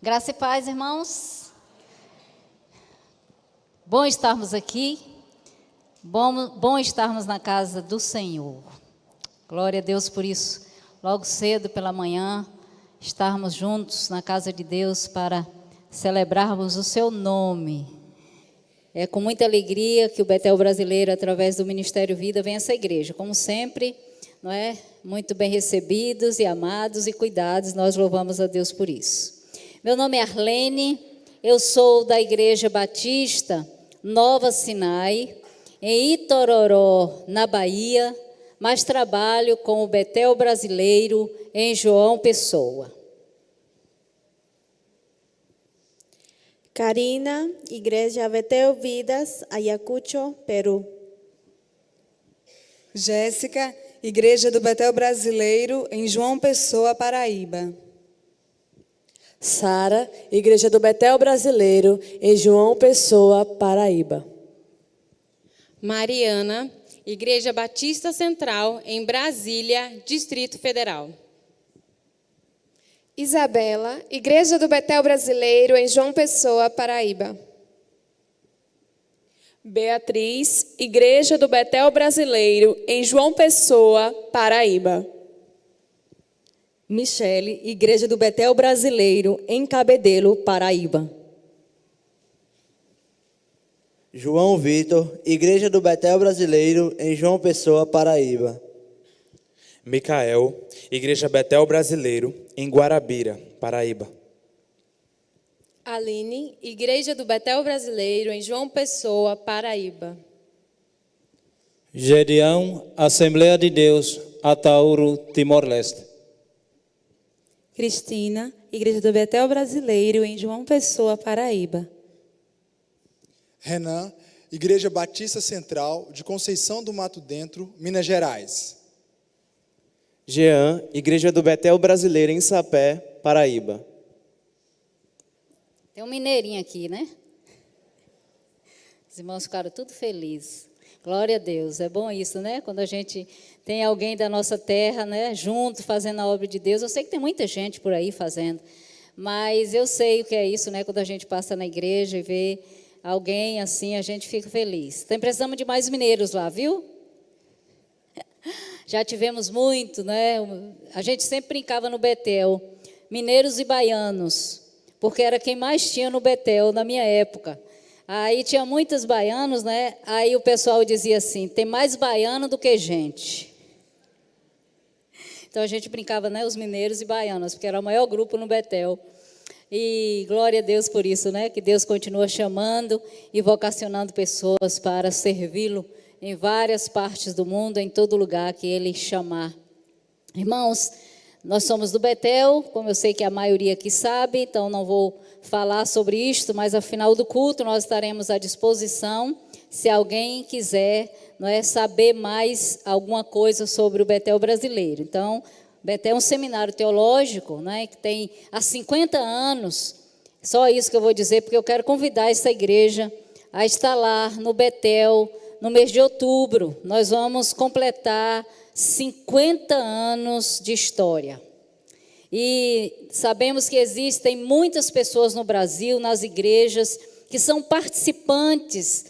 Graça e paz, irmãos. Bom estarmos aqui, bom estarmos na casa do Senhor. Glória a Deus por isso. Logo cedo pela manhã, estarmos juntos na casa de Deus para celebrarmos o seu nome. É com muita alegria que o Betel Brasileiro, através do Ministério Vida, vem a essa igreja. Como sempre, não é? Muito bem recebidos e amados e cuidados, nós louvamos a Deus por isso. Meu nome é Arlene, eu sou da Igreja Batista Nova Sinai, em Itororó, na Bahia, mas trabalho com o Betel Brasileiro em João Pessoa. Karina, Igreja Betel Vidas, Ayacucho, Peru. Jéssica, Igreja do Betel Brasileiro em João Pessoa, Paraíba. Sara, Igreja do Betel Brasileiro em João Pessoa, Paraíba. Mariana, Igreja Batista Central em Brasília, Distrito Federal. Isabela, Igreja do Betel Brasileiro em João Pessoa, Paraíba. Beatriz, Igreja do Betel Brasileiro em João Pessoa, Paraíba. Michele, Igreja do Betel Brasileiro em Cabedelo, Paraíba. João Vitor, Igreja do Betel Brasileiro em João Pessoa, Paraíba. Micael, Igreja Betel Brasileiro em Guarabira, Paraíba. Aline, Igreja do Betel Brasileiro em João Pessoa, Paraíba. Gedeão, Assembleia de Deus, Atauro, Timor-Leste. Cristina, Igreja do Betel Brasileiro em João Pessoa, Paraíba. Renan, Igreja Batista Central de Conceição do Mato Dentro, Minas Gerais. Jean, Igreja do Betel Brasileiro em Sapé, Paraíba. Tem um mineirinho aqui, né? Os irmãos ficaram tudo felizes. Glória a Deus, é bom isso, né? Quando a gente tem alguém da nossa terra, né, junto, fazendo a obra de Deus. Eu sei que tem muita gente por aí fazendo, mas eu sei o que é isso, né? Quando a gente passa na igreja e vê alguém assim, a gente fica feliz. Então, precisamos de mais mineiros lá, viu? Já tivemos muito, né? A gente sempre brincava no Betel, mineiros e baianos, porque era quem mais tinha no Betel na minha época. Aí tinha muitos baianos, né? Aí o pessoal dizia assim, tem mais baiano do que gente. Então a gente brincava, né? Os mineiros e baianos, porque era o maior grupo no Betel. E glória a Deus por isso, né? Que Deus continua chamando e vocacionando pessoas para servi-lo em várias partes do mundo, em todo lugar que Ele chamar. Irmãos, nós somos do Betel, como eu sei que a maioria aqui sabe, então não vou falar sobre isto, mas ao final do culto nós estaremos à disposição, se alguém quiser, não é, saber mais alguma coisa sobre o Betel Brasileiro. Então, Betel é um seminário teológico, né, que tem há 50 anos, só isso que eu vou dizer, porque eu quero convidar essa igreja a estar lá no Betel, no mês de outubro. Nós vamos completar 50 anos de história. E sabemos que existem muitas pessoas no Brasil, nas igrejas, que são participantes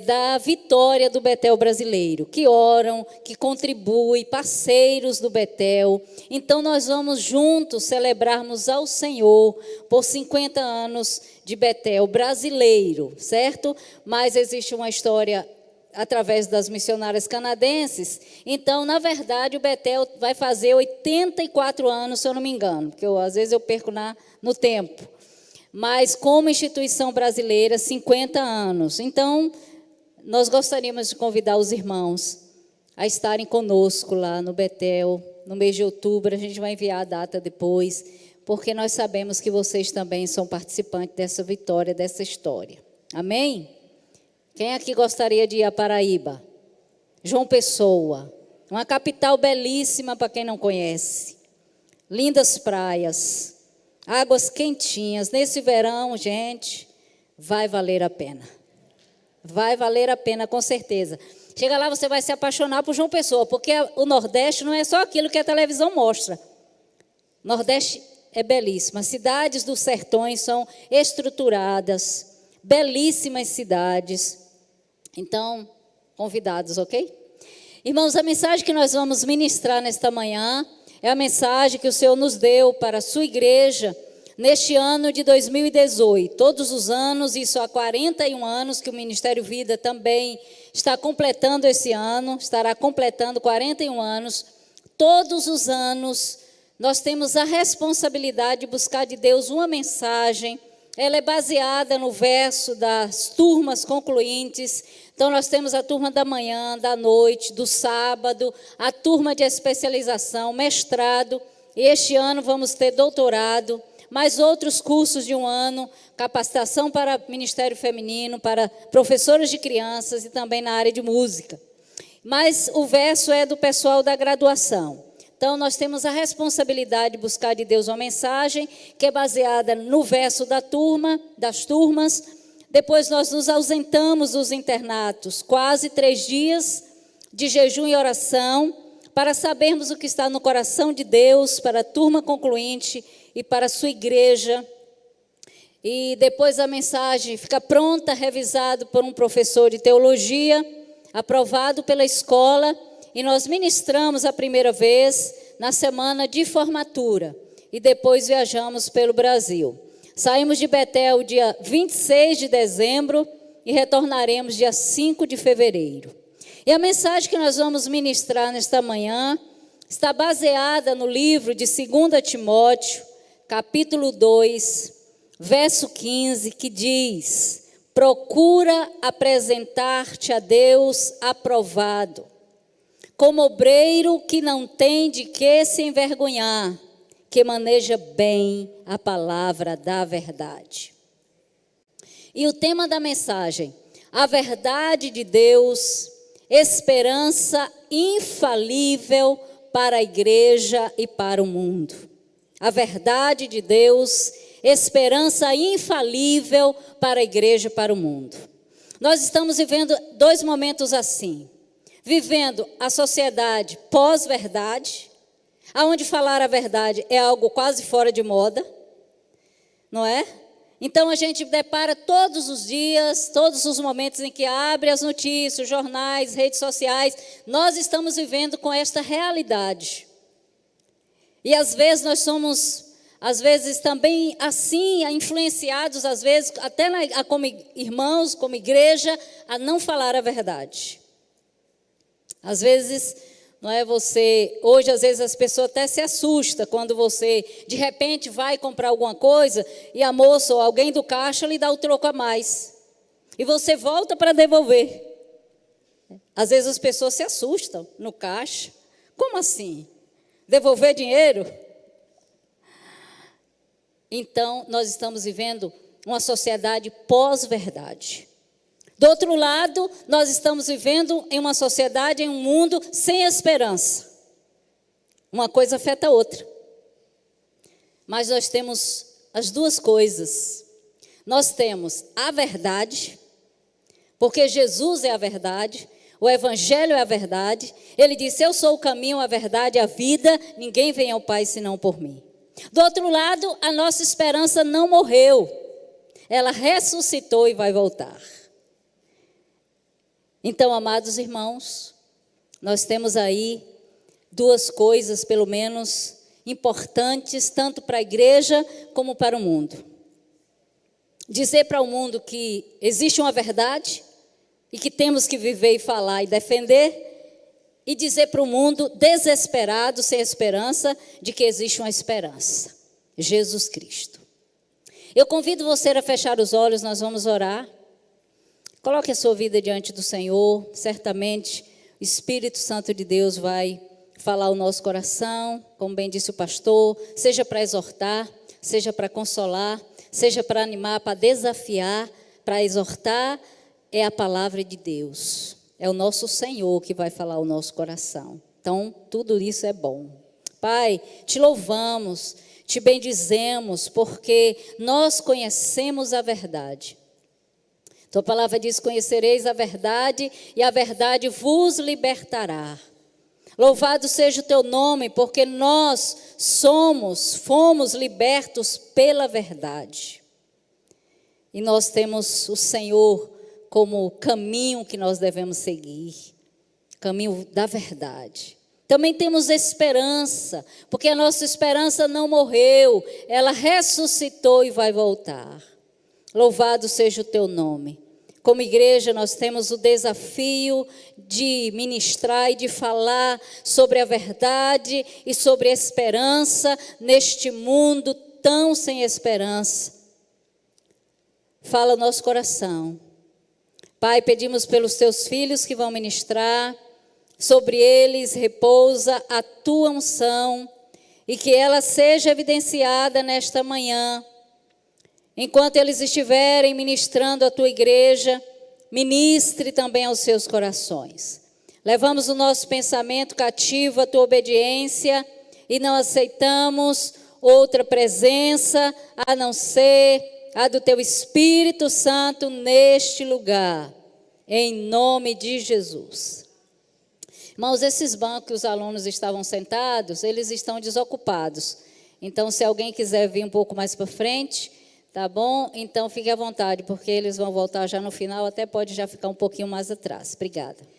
da vitória do Betel Brasileiro, que oram, que contribuem, parceiros do Betel. Então, nós vamos juntos celebrarmos ao Senhor por 50 anos de Betel Brasileiro, certo? Mas existe uma história através das missionárias canadenses. Então, na verdade, o Betel vai fazer 84 anos, se eu não me engano, porque às vezes eu perco no tempo. Mas, como instituição brasileira, 50 anos. Então, nós gostaríamos de convidar os irmãos a estarem conosco lá no Betel, no mês de outubro. A gente vai enviar a data depois, porque nós sabemos que vocês também são participantes dessa vitória, dessa história. Amém? Quem aqui gostaria de ir a Paraíba? João Pessoa, uma capital belíssima para quem não conhece. Lindas praias, águas quentinhas. Nesse verão, gente, vai valer a pena. Vai valer a pena, com certeza. Chega lá, você vai se apaixonar por João Pessoa, porque o Nordeste não é só aquilo que a televisão mostra. Nordeste é belíssima. As cidades dos sertões são estruturadas, belíssimas cidades. Então, convidados, ok? Irmãos, a mensagem que nós vamos ministrar nesta manhã é a mensagem que o Senhor nos deu para a sua igreja neste ano de 2018. Todos os anos, isso há 41 anos que o Ministério Vida também está completando esse ano, estará completando 41 anos. Todos os anos nós temos a responsabilidade de buscar de Deus uma mensagem. Ela é baseada no verso das turmas concluintes. Então, nós temos a turma da manhã, da noite, do sábado, a turma de especialização, mestrado. E este ano vamos ter doutorado, mais outros cursos de um ano, capacitação para Ministério Feminino, para professores de crianças e também na área de música. Mas o verso é do pessoal da graduação. Então, nós temos a responsabilidade de buscar de Deus uma mensagem que é baseada no verso da turma, das turmas. Depois nós nos ausentamos dos internatos, quase 3 dias de jejum e oração, para sabermos o que está no coração de Deus, para a turma concluinte e para a sua igreja. E depois a mensagem fica pronta, revisada por um professor de teologia, aprovado pela escola, e nós ministramos a primeira vez na semana de formatura, e depois viajamos pelo Brasil. Saímos de Betel dia 26 de dezembro e retornaremos dia 5 de fevereiro. E a mensagem que nós vamos ministrar nesta manhã está baseada no livro de 2 Timóteo, capítulo 2, verso 15, que diz: procura apresentar-te a Deus aprovado, como obreiro que não tem de que se envergonhar, que maneja bem a palavra da verdade. E o tema da mensagem: a verdade de Deus, esperança infalível para a igreja e para o mundo. A verdade de Deus, esperança infalível para a igreja e para o mundo. Nós estamos vivendo 2 momentos assim. Vivendo a sociedade pós-verdade, onde falar a verdade é algo quase fora de moda, não é? Então a gente depara todos os dias, todos os momentos em que abre as notícias, jornais, redes sociais, nós estamos vivendo com esta realidade. E às vezes nós somos, também assim, influenciados, às vezes, até como irmãos, como igreja, a não falar a verdade. Às vezes, não é você, hoje às vezes as pessoas até se assustam quando você, de repente, vai comprar alguma coisa e a moça ou alguém do caixa lhe dá o troco a mais. E você volta para devolver. Às vezes as pessoas se assustam no caixa. Como assim? Devolver dinheiro? Então, nós estamos vivendo uma sociedade pós-verdade. Do outro lado, nós estamos vivendo em uma sociedade, em um mundo sem esperança. Uma coisa afeta a outra. Mas nós temos as duas coisas. Nós temos a verdade, porque Jesus é a verdade, o Evangelho é a verdade. Ele disse: eu sou o caminho, a verdade e a vida, ninguém vem ao Pai senão por mim. Do outro lado, a nossa esperança não morreu. Ela ressuscitou e vai voltar. Então, amados irmãos, nós temos aí 2 coisas, pelo menos, importantes, tanto para a igreja como para o mundo. Dizer para o mundo que existe uma verdade e que temos que viver e falar e defender, e dizer para o mundo desesperado, sem esperança, de que existe uma esperança: Jesus Cristo. Eu convido você a fechar os olhos, nós vamos orar. Coloque a sua vida diante do Senhor. Certamente o Espírito Santo de Deus vai falar ao nosso coração, como bem disse o pastor, seja para exortar, seja para consolar, seja para animar, para desafiar, para exortar. É a palavra de Deus. É o nosso Senhor que vai falar ao nosso coração. Então, tudo isso é bom. Pai, te louvamos, te bendizemos, porque nós conhecemos a verdade. Tua palavra diz: conhecereis a verdade e a verdade vos libertará. Louvado seja o teu nome, porque nós fomos libertos pela verdade. E nós temos o Senhor como o caminho que nós devemos seguir, caminho da verdade. Também temos esperança, porque a nossa esperança não morreu, ela ressuscitou e vai voltar. Louvado seja o teu nome. Como igreja, nós temos o desafio de ministrar e de falar sobre a verdade e sobre a esperança neste mundo tão sem esperança. Fala o nosso coração. Pai, pedimos pelos teus filhos que vão ministrar, sobre eles repousa a tua unção e que ela seja evidenciada nesta manhã. Enquanto eles estiverem ministrando a tua igreja, ministre também aos seus corações. Levamos o nosso pensamento cativo à tua obediência e não aceitamos outra presença a não ser a do teu Espírito Santo neste lugar, em nome de Jesus. Irmãos, esses bancos que os alunos estavam sentados, eles estão desocupados. Então, se alguém quiser vir um pouco mais para frente, tá bom? Então, fique à vontade, porque eles vão voltar já no final, até pode já ficar um pouquinho mais atrás. Obrigada.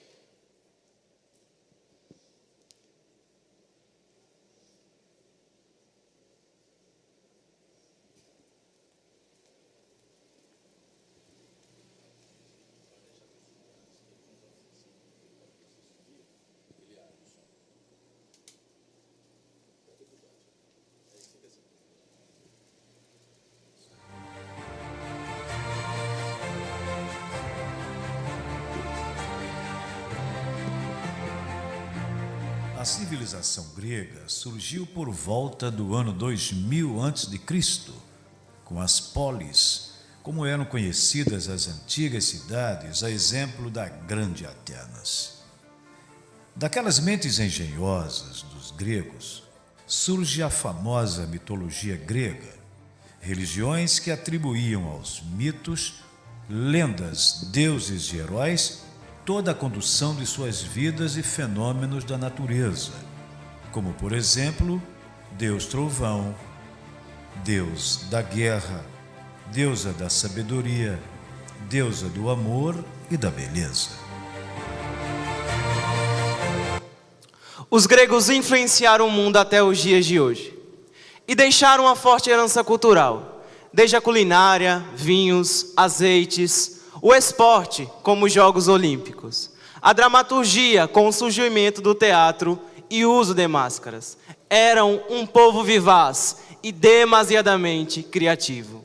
A civilização grega surgiu por volta do ano 2000 a.C., com as polis, como eram conhecidas as antigas cidades, a exemplo da grande Atenas. Daquelas mentes engenhosas dos gregos, surge a famosa mitologia grega, religiões que atribuíam aos mitos, lendas, deuses e heróis toda a condução de suas vidas e fenômenos da natureza, como, por exemplo, Deus Trovão, Deus da guerra, deusa da sabedoria, deusa do amor e da beleza. Os gregos influenciaram o mundo até os dias de hoje e deixaram uma forte herança cultural, desde a culinária, vinhos, azeites, o esporte, como os Jogos Olímpicos, a dramaturgia, com o surgimento do teatro e o uso de máscaras. Eram um povo vivaz e demasiadamente criativo.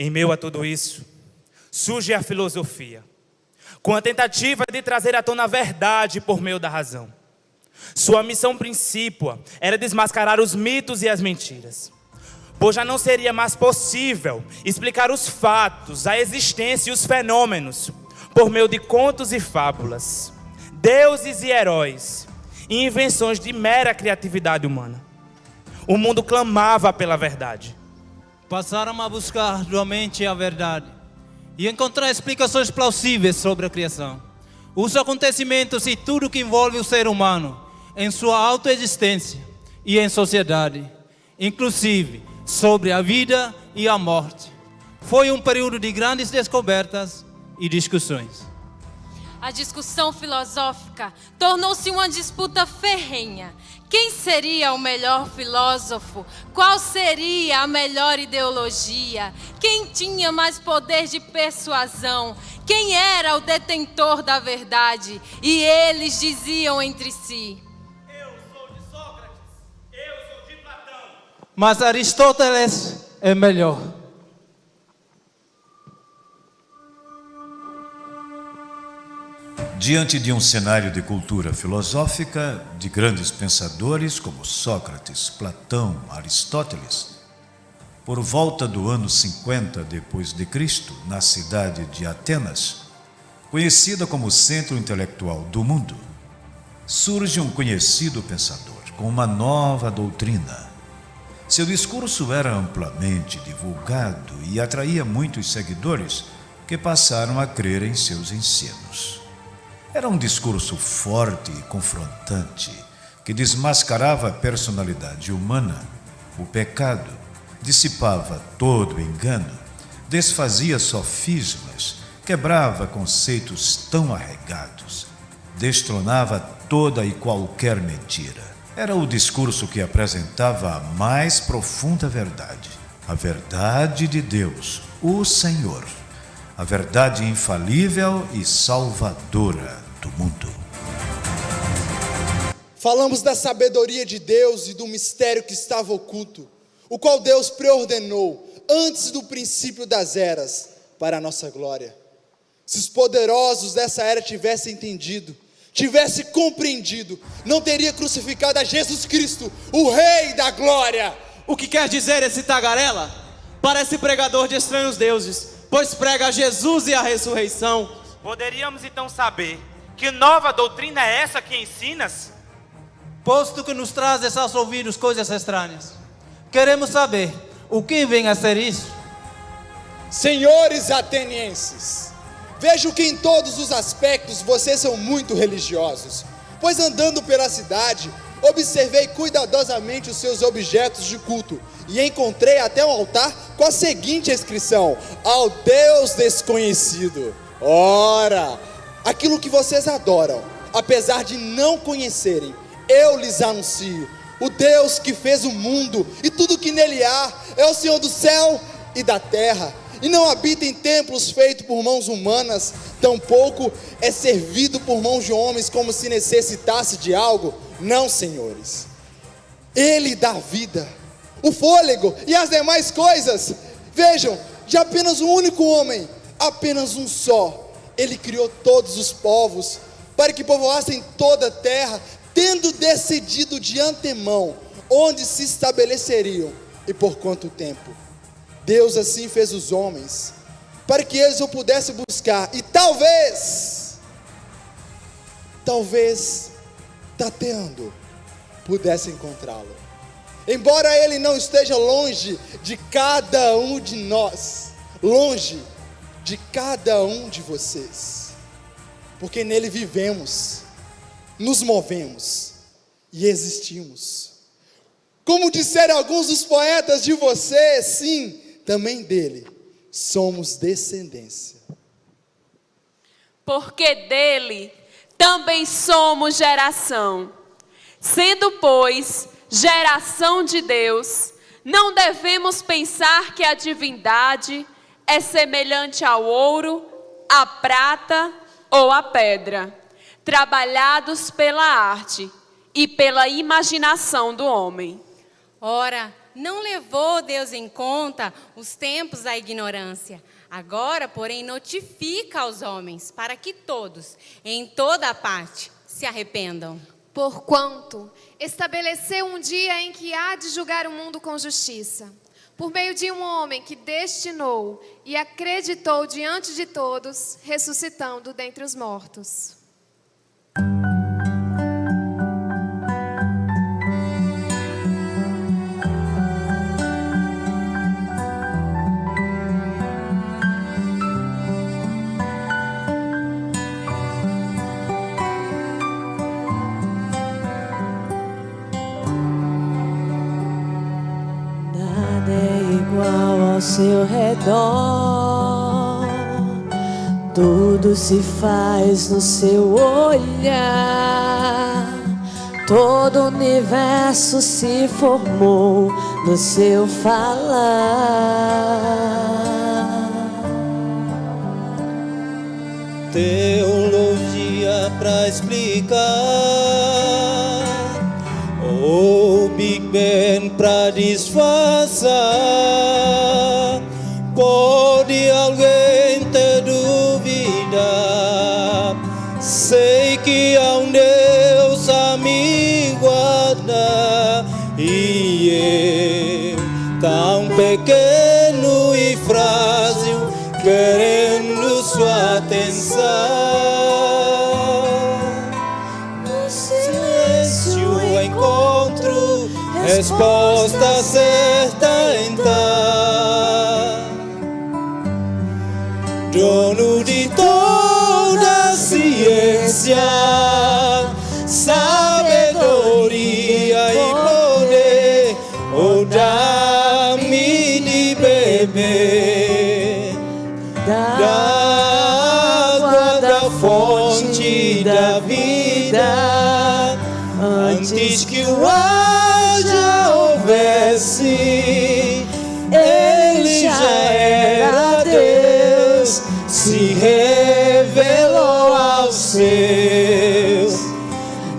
Em meio a tudo isso, surge a filosofia, com a tentativa de trazer à tona a verdade por meio da razão. Sua missão principal era desmascarar os mitos e as mentiras, pois já não seria mais possível explicar os fatos, a existência e os fenômenos por meio de contos e fábulas, deuses e heróis e invenções de mera criatividade humana. O mundo clamava pela verdade. Passaram a buscar arduamente a verdade e encontrar explicações plausíveis sobre a criação, os acontecimentos e tudo que envolve o ser humano em sua autoexistência e em sociedade, inclusive sobre a vida e a morte. Foi um período de grandes descobertas e discussões. A discussão filosófica tornou-se uma disputa ferrenha. Quem seria o melhor filósofo? Qual seria a melhor ideologia? Quem tinha mais poder de persuasão? Quem era o detentor da verdade? E eles diziam entre si: Eu sou de Sócrates, eu sou de Platão. Mas Aristóteles é melhor. Diante de um cenário de cultura filosófica, de grandes pensadores como Sócrates, Platão, Aristóteles, por volta do ano 50 depois de Cristo, na cidade de Atenas, conhecida como centro intelectual do mundo, surge um conhecido pensador com uma nova doutrina. Seu discurso era amplamente divulgado e atraía muitos seguidores que passaram a crer em seus ensinos. Era um discurso forte e confrontante, que desmascarava a personalidade humana, o pecado, dissipava todo engano, desfazia sofismas, quebrava conceitos tão arregados, destronava toda e qualquer mentira. Era o discurso que apresentava a mais profunda verdade, a verdade de Deus, o Senhor, a verdade infalível e salvadora do mundo. Falamos da sabedoria de Deus e do mistério que estava oculto, o qual Deus preordenou antes do princípio das eras, para a nossa glória. Se os poderosos dessa era tivessem entendido, tivessem compreendido, não teria crucificado a Jesus Cristo, o Rei da glória. O que quer dizer esse tagarela? Parece pregador de estranhos deuses, pois prega Jesus e a ressurreição. Poderíamos então saber que nova doutrina é essa que ensinas? Posto que nos trazes aos ouvidos coisas estranhas, queremos saber o que vem a ser isso. Senhores atenienses, vejo que em todos os aspectos vocês são muito religiosos, pois andando pela cidade, observei cuidadosamente os seus objetos de culto e encontrei até um altar com a seguinte inscrição: ao Deus desconhecido. Ora, aquilo que vocês adoram, apesar de não conhecerem, eu lhes anuncio: o Deus que fez o mundo e tudo que nele há é o Senhor do céu e da terra, e não habita em templos feitos por mãos humanas, tampouco é servido por mãos de homens como se necessitasse de algo. Não, senhores, Ele dá vida, o fôlego e as demais coisas. Vejam, de apenas um único homem, apenas um só, Ele criou todos os povos, para que povoassem toda a terra, tendo decidido de antemão onde se estabeleceriam e por quanto tempo. Deus assim fez os homens, para que eles o pudessem buscar, e talvez, tateando, pudessem encontrá-lo. Embora ele não esteja longe de cada um de nós, longe de cada um de vocês, porque nele vivemos, nos movemos e existimos. Como disseram alguns dos poetas de você, sim, também dele somos descendência. Porque dele também somos geração. Sendo, pois, geração de Deus, não devemos pensar que a divindade é semelhante ao ouro, à prata ou à pedra, trabalhados pela arte e pela imaginação do homem. Ora, não levou Deus em conta os tempos da ignorância, Agora, porém, notifica aos homens, para que todos, em toda a parte, se arrependam. Porquanto estabeleceu um dia em que há de julgar o mundo com justiça, por meio de um homem que destinou e acreditou diante de todos, ressuscitando dentre os mortos. Ao seu redor, tudo se faz no seu olhar, todo o universo se formou no seu falar. Teologia pra explicar, o Big Bang pra disfarçar. Pode alguém ter dúvida? Sei que há Deus a me guardar, e eu, tão pequeno e frágil, querendo sua atenção. No silêncio encontro resposta certa então. Dono de toda a ciência, sabedoria e poder, oh, dá-me de beber da água da fonte da vida, antes que o ar já houvesse, ele já era Deus, se revelou aos seus.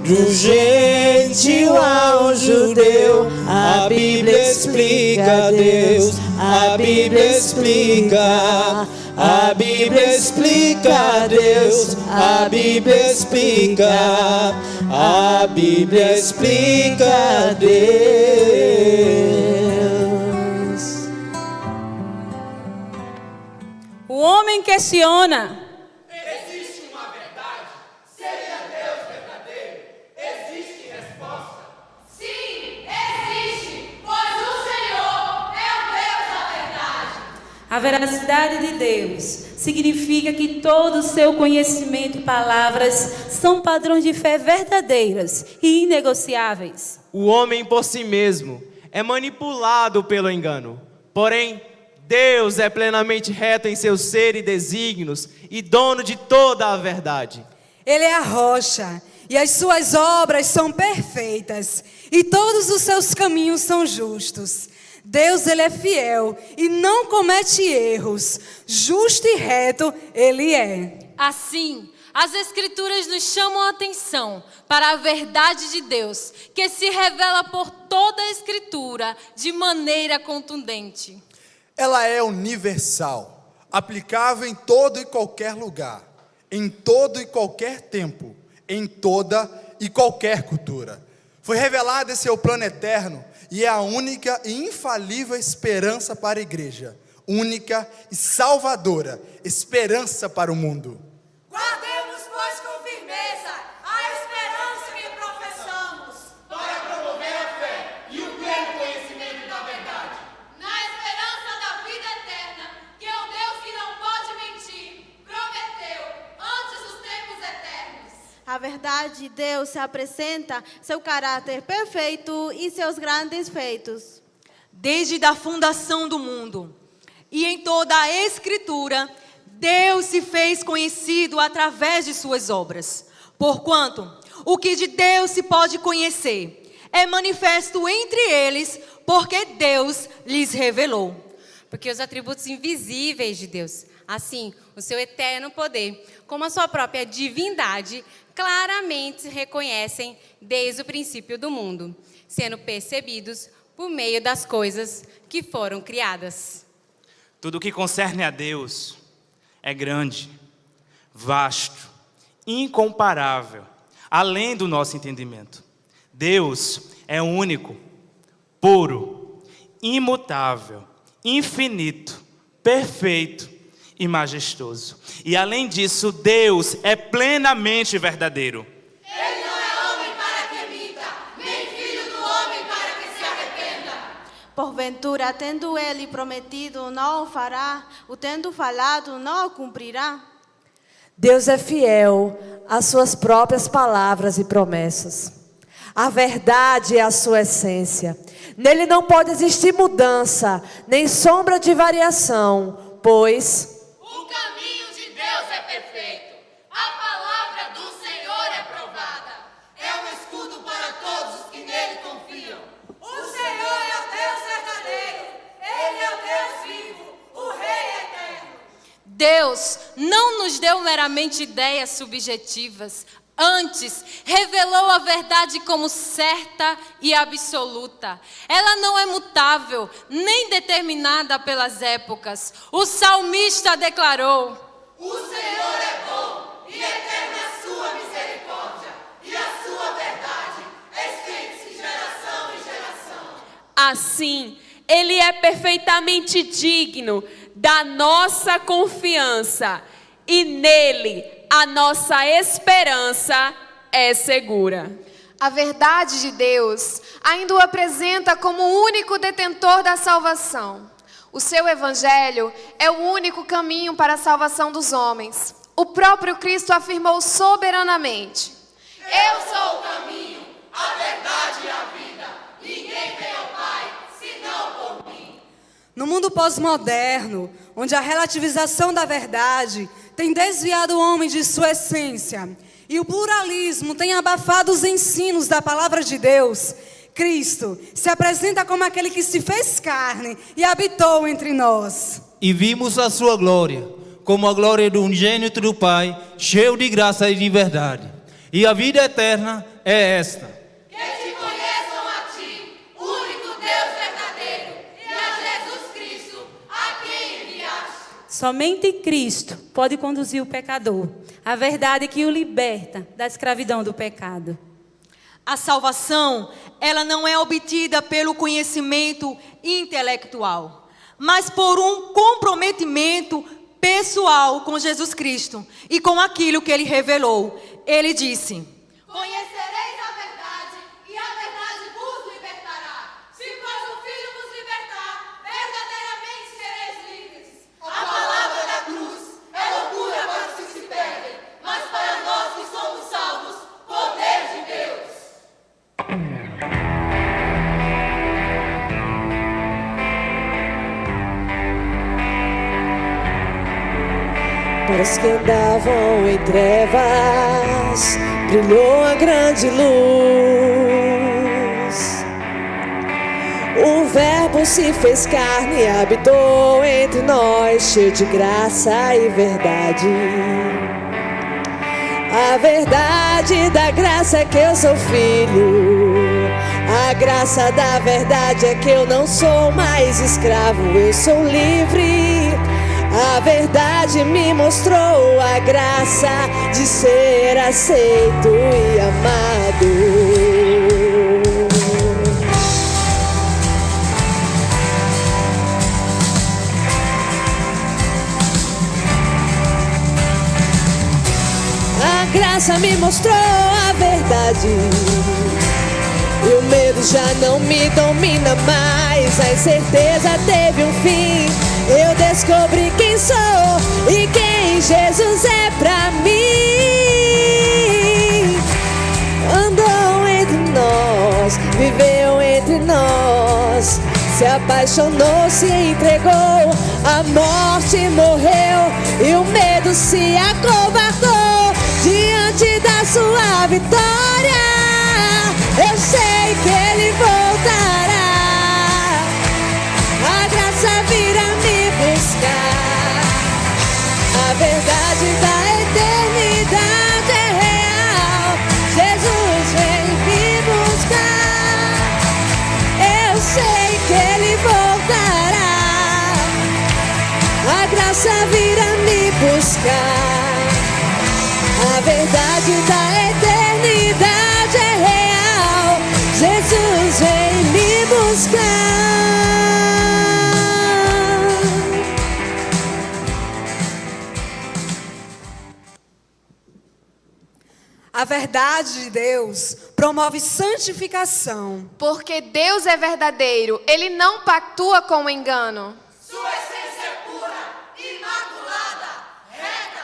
Do gentil ao judeu, a Bíblia explica Deus, a Bíblia explica, a Bíblia explica Deus, a Bíblia explica, a Bíblia explica Deus. O homem questiona. Existe uma verdade? Seria Deus verdadeiro? Existe resposta? Sim, existe, pois o Senhor é o Deus da verdade. A veracidade de Deus significa que todo o seu conhecimento e palavras são padrões de fé verdadeiras e inegociáveis. O homem por si mesmo é manipulado pelo engano. Porém, Deus é plenamente reto em seu ser e desígnios e dono de toda a verdade. Ele é a rocha e as suas obras são perfeitas e todos os seus caminhos são justos. Deus, ele é fiel e não comete erros. Justo e reto ele é. Assim, as Escrituras nos chamam a atenção para a verdade de Deus, que se revela por toda a Escritura de maneira contundente. Ela é universal, aplicável em todo e qualquer lugar, em todo e qualquer tempo, em toda e qualquer cultura. Foi revelada em seu plano eterno e é a única e infalível esperança para a igreja, única e salvadora esperança para o mundo. Guardemos, pois, com firmeza a esperança que professamos, Para promover a fé e o pleno conhecimento da verdade. na esperança da vida eterna, que o Deus que não pode mentir prometeu antes dos tempos eternos. A verdade de Deus se apresenta seu caráter perfeito e seus grandes feitos. Desde a fundação do mundo e em toda a Escritura, Deus se fez conhecido através de suas obras. Porquanto, o que de Deus se pode conhecer é manifesto entre eles, porque Deus lhes revelou. Porque os atributos invisíveis de Deus, assim, o seu eterno poder, como a sua própria divindade, claramente se reconhecem desde o princípio do mundo, sendo percebidos por meio das coisas que foram criadas. Tudo que concerne a Deus é grande, vasto, incomparável, além do nosso entendimento. Deus é único, puro, imutável, infinito, perfeito e majestoso. E além disso, Deus é plenamente verdadeiro. Ele não é homem para que minta, nem filho do homem para que se arrependa. Porventura, tendo ele prometido, não o fará, o tendo falado, não o cumprirá. Deus é fiel às suas próprias palavras e promessas. A verdade é a sua essência. Nele não pode existir mudança, nem sombra de variação, pois o caminho de Deus é perfeito. A palavra do Senhor é provada. É um escudo para todos os que nele confiam. O Senhor é o Deus verdadeiro. Ele é o Deus vivo, o Rei eterno. Deus não nos deu meramente ideias subjetivas. Antes, revelou a verdade como certa e absoluta. Ela não é mutável, nem determinada pelas épocas. O salmista declarou: o Senhor é bom e eterna a sua misericórdia, e a sua verdade estende-se de geração em geração. Assim, Ele é perfeitamente digno da nossa confiança, e nele a nossa esperança é segura. A verdade de Deus ainda o apresenta como o único detentor da salvação. O seu evangelho é o único caminho para a salvação dos homens. O próprio Cristo afirmou soberanamente: eu sou o caminho, a verdade e a vida. Ninguém vem ao Pai senão por mim. No mundo pós-moderno, onde a relativização da verdade tem desviado o homem de sua essência e o pluralismo tem abafado os ensinos da palavra de Deus, Cristo se apresenta como aquele que se fez carne e habitou entre nós. E vimos a sua glória, como a glória do unigênito do Pai, cheio de graça e de verdade. E a vida eterna é esta: que te conheçam a ti, o único Deus verdadeiro, e a Jesus Cristo, a quem enviaste. Somente Cristo pode conduzir o pecador à verdade que o liberta da escravidão do pecado. A salvação, ela não é obtida pelo conhecimento intelectual, mas por um comprometimento pessoal com Jesus Cristo e com aquilo que Ele revelou. Ele disse: conhecereis a verdade, e a verdade vos libertará. Se pois o Filho vos libertar, verdadeiramente sereis livres. A palavra da cruz é loucura para os que se perdem, mas para nós que somos salvos, poder de Deus. Para os que andavam em trevas, brilhou a grande luz. O Verbo se fez carne e habitou entre nós, cheio de graça e verdade. A verdade da graça é que eu sou filho. A graça da verdade é que eu não sou mais escravo, eu sou livre. A verdade me mostrou a graça de ser aceito e amado. A graça me mostrou a verdade, e o medo já não me domina mais. A incerteza teve um fim. Eu descobri quem sou e quem Jesus é pra mim. Andou entre nós, viveu entre nós, se apaixonou, se entregou, a morte morreu e o medo se acovardou diante da sua vitória. Eu sei que Ele voltará, a graça virá me buscar. A verdade da eternidade é real, Jesus vem me buscar. Eu sei que Ele voltará, A verdade de Deus promove santificação. Porque Deus é verdadeiro, Ele não pactua com o engano. Sua essência é pura, imaculada, reta.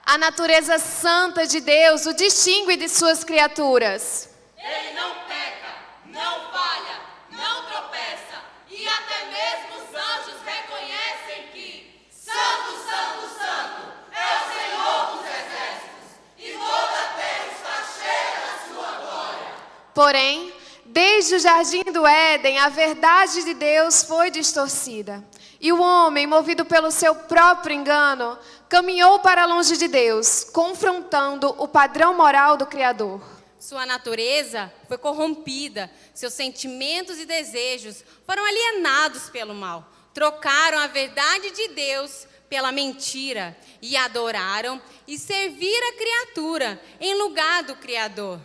A natureza santa de Deus o distingue de suas criaturas. Ele não peca, não falha, não tropeça. E até mesmo os anjos reconhecem que Santo, Santo, Santo é o Senhor dos exércitos. E toda a terra está cheia da sua glória. Porém, desde o jardim do Éden, a verdade de Deus foi distorcida. E o homem, movido pelo seu próprio engano, caminhou para longe de Deus, confrontando o padrão moral do Criador. Sua natureza foi corrompida, seus sentimentos e desejos foram alienados pelo mal. Trocaram a verdade de Deus pela mentira e adoraram e serviram a criatura em lugar do Criador.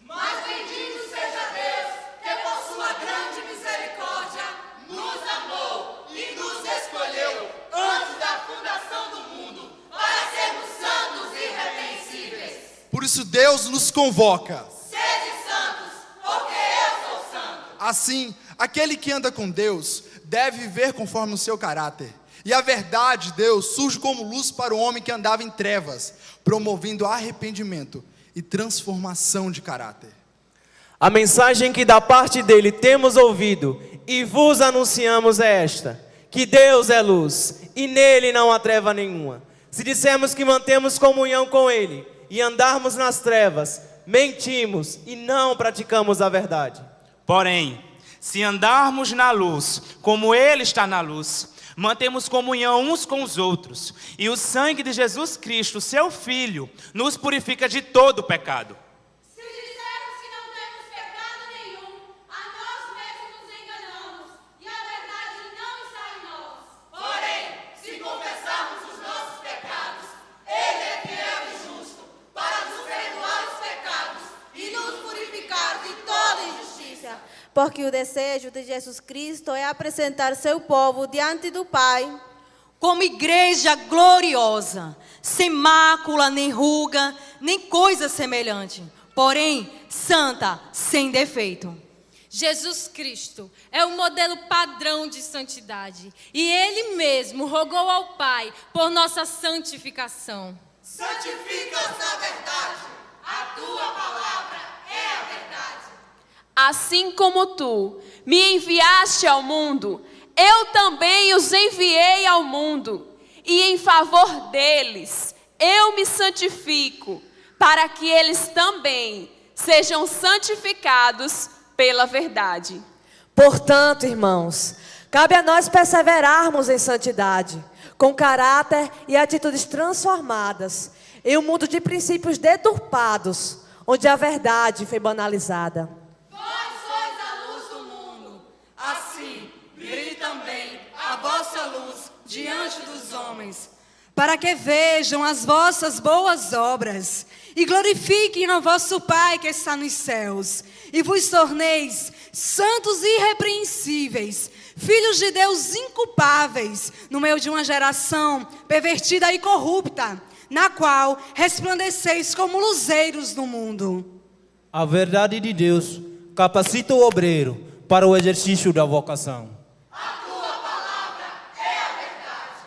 Mas bendito seja Deus, que por sua grande misericórdia nos amou e nos escolheu antes da fundação do mundo para sermos santos e irrepreensíveis. Por isso Deus nos convoca. Sede santos, porque eu sou santo. Assim, aquele que anda com Deus deve viver conforme o seu caráter. E a verdade de Deus surge como luz para o homem que andava em trevas, promovendo arrependimento e transformação de caráter. A mensagem que da parte dele temos ouvido e vos anunciamos é esta: que Deus é luz e nele não há treva nenhuma. Se dissermos que mantemos comunhão com ele e andarmos nas trevas, mentimos e não praticamos a verdade. Porém, se andarmos na luz, como ele está na luz, mantemos comunhão uns com os outros, e o sangue de Jesus Cristo, seu Filho, nos purifica de todo pecado. Se dissermos que não temos pecado nenhum, a nós mesmos nos enganamos, e a verdade não está em nós. Porém, se confessarmos os nossos pecados, Ele é fiel e justo para nos perdoar os pecados e nos purificar de toda injustiça. Porque o desejo de Jesus Cristo é apresentar seu povo diante do Pai como igreja gloriosa, sem mácula, nem ruga, nem coisa semelhante, porém santa, sem defeito. Jesus Cristo é o modelo padrão de santidade, e Ele mesmo rogou ao Pai por nossa santificação. Santifica-os na verdade, a tua palavra é a verdade. Assim como tu me enviaste ao mundo, eu também os enviei ao mundo. E em favor deles, eu me santifico, para que eles também sejam santificados pela verdade. Portanto, irmãos, cabe a nós perseverarmos em santidade, com caráter e atitudes transformadas, em um mundo de princípios deturpados, onde a verdade foi banalizada. Vós sois a luz do mundo. Assim, brilhe também a vossa luz diante dos homens, para que vejam as vossas boas obras e glorifiquem o vosso Pai que está nos céus, e vos torneis santos e irrepreensíveis, filhos de Deus inculpáveis, no meio de uma geração pervertida e corrupta, na qual resplandeceis como luzeiros no mundo. A verdade de Deus capacita o obreiro para o exercício da vocação. A tua palavra é a verdade.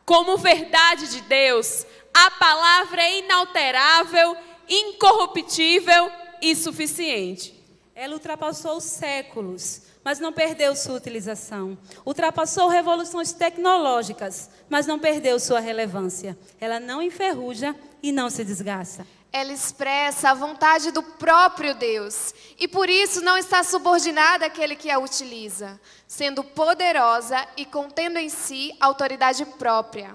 Como verdade de Deus, a palavra é inalterável, incorruptível e suficiente. Ela ultrapassou os séculos, mas não perdeu sua utilização. Ultrapassou revoluções tecnológicas, mas não perdeu sua relevância. Ela não enferruja e não se desgasta. Ela expressa a vontade do próprio Deus e por isso não está subordinada àquele que a utiliza, sendo poderosa e contendo em si autoridade própria.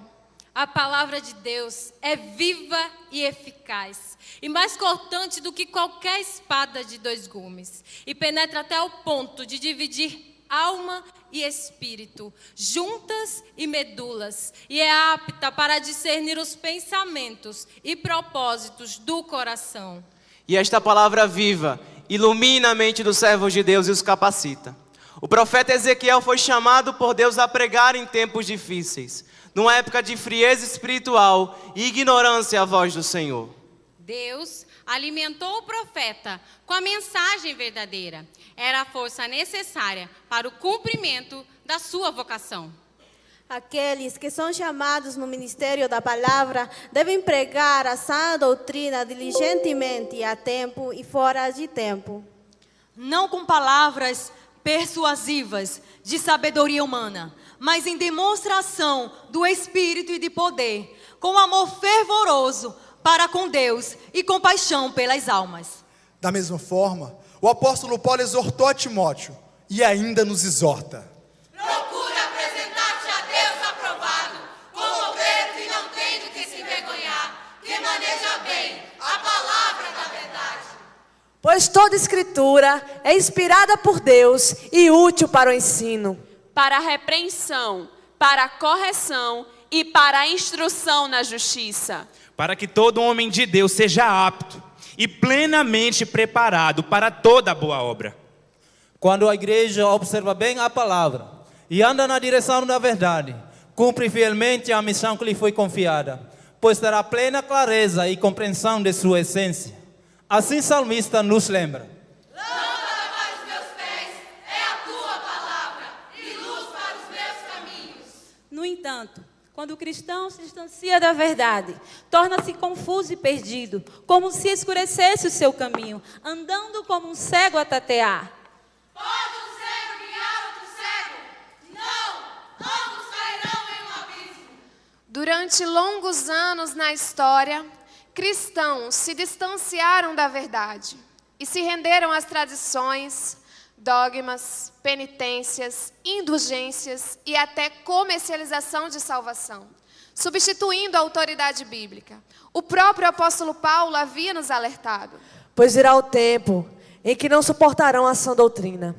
A palavra de Deus é viva e eficaz, e mais cortante do que qualquer espada de 2 gumes, e penetra até o ponto de dividir alma e espírito, juntas e medulas, e é apta para discernir os pensamentos e propósitos do coração. E esta palavra viva ilumina a mente dos servos de Deus e os capacita. O profeta Ezequiel foi chamado por Deus a pregar em tempos difíceis, numa época de frieza espiritual e ignorância à voz do Senhor. Deus alimentou o profeta com a mensagem verdadeira. Era a força necessária para o cumprimento da sua vocação. Aqueles que são chamados no ministério da palavra devem pregar a sã doutrina diligentemente, a tempo e fora de tempo. Não com palavras persuasivas de sabedoria humana, mas em demonstração do Espírito e de poder, com amor fervoroso para com Deus e compaixão pelas almas. Da mesma forma, o apóstolo Paulo exortou a Timóteo e ainda nos exorta. Procura apresentar-te a Deus aprovado, como obreiro que não tem do que se envergonhar, que maneja bem a palavra da verdade. Pois toda escritura é inspirada por Deus e útil para o ensino, para a repreensão, para a correção e para a instrução na justiça, para que todo homem de Deus seja apto e plenamente preparado para toda boa obra. Quando a igreja observa bem a palavra e anda na direção da verdade, cumpre fielmente a missão que lhe foi confiada, pois terá plena clareza e compreensão de sua essência. Assim, o salmista nos lembra: Lâmpada para os meus pés é a tua palavra e luz para os meus caminhos. No entanto, quando o cristão se distancia da verdade, torna-se confuso e perdido, como se escurecesse o seu caminho, andando como um cego a tatear. Pode um cego guiar outro cego? Não, ambos cairão em um abismo. Durante longos anos na história, cristãos se distanciaram da verdade e se renderam às tradições, dogmas, penitências, indulgências e até comercialização de salvação, substituindo a autoridade bíblica. O próprio apóstolo Paulo havia nos alertado. pois virá o tempo em que não suportarão a sã doutrina.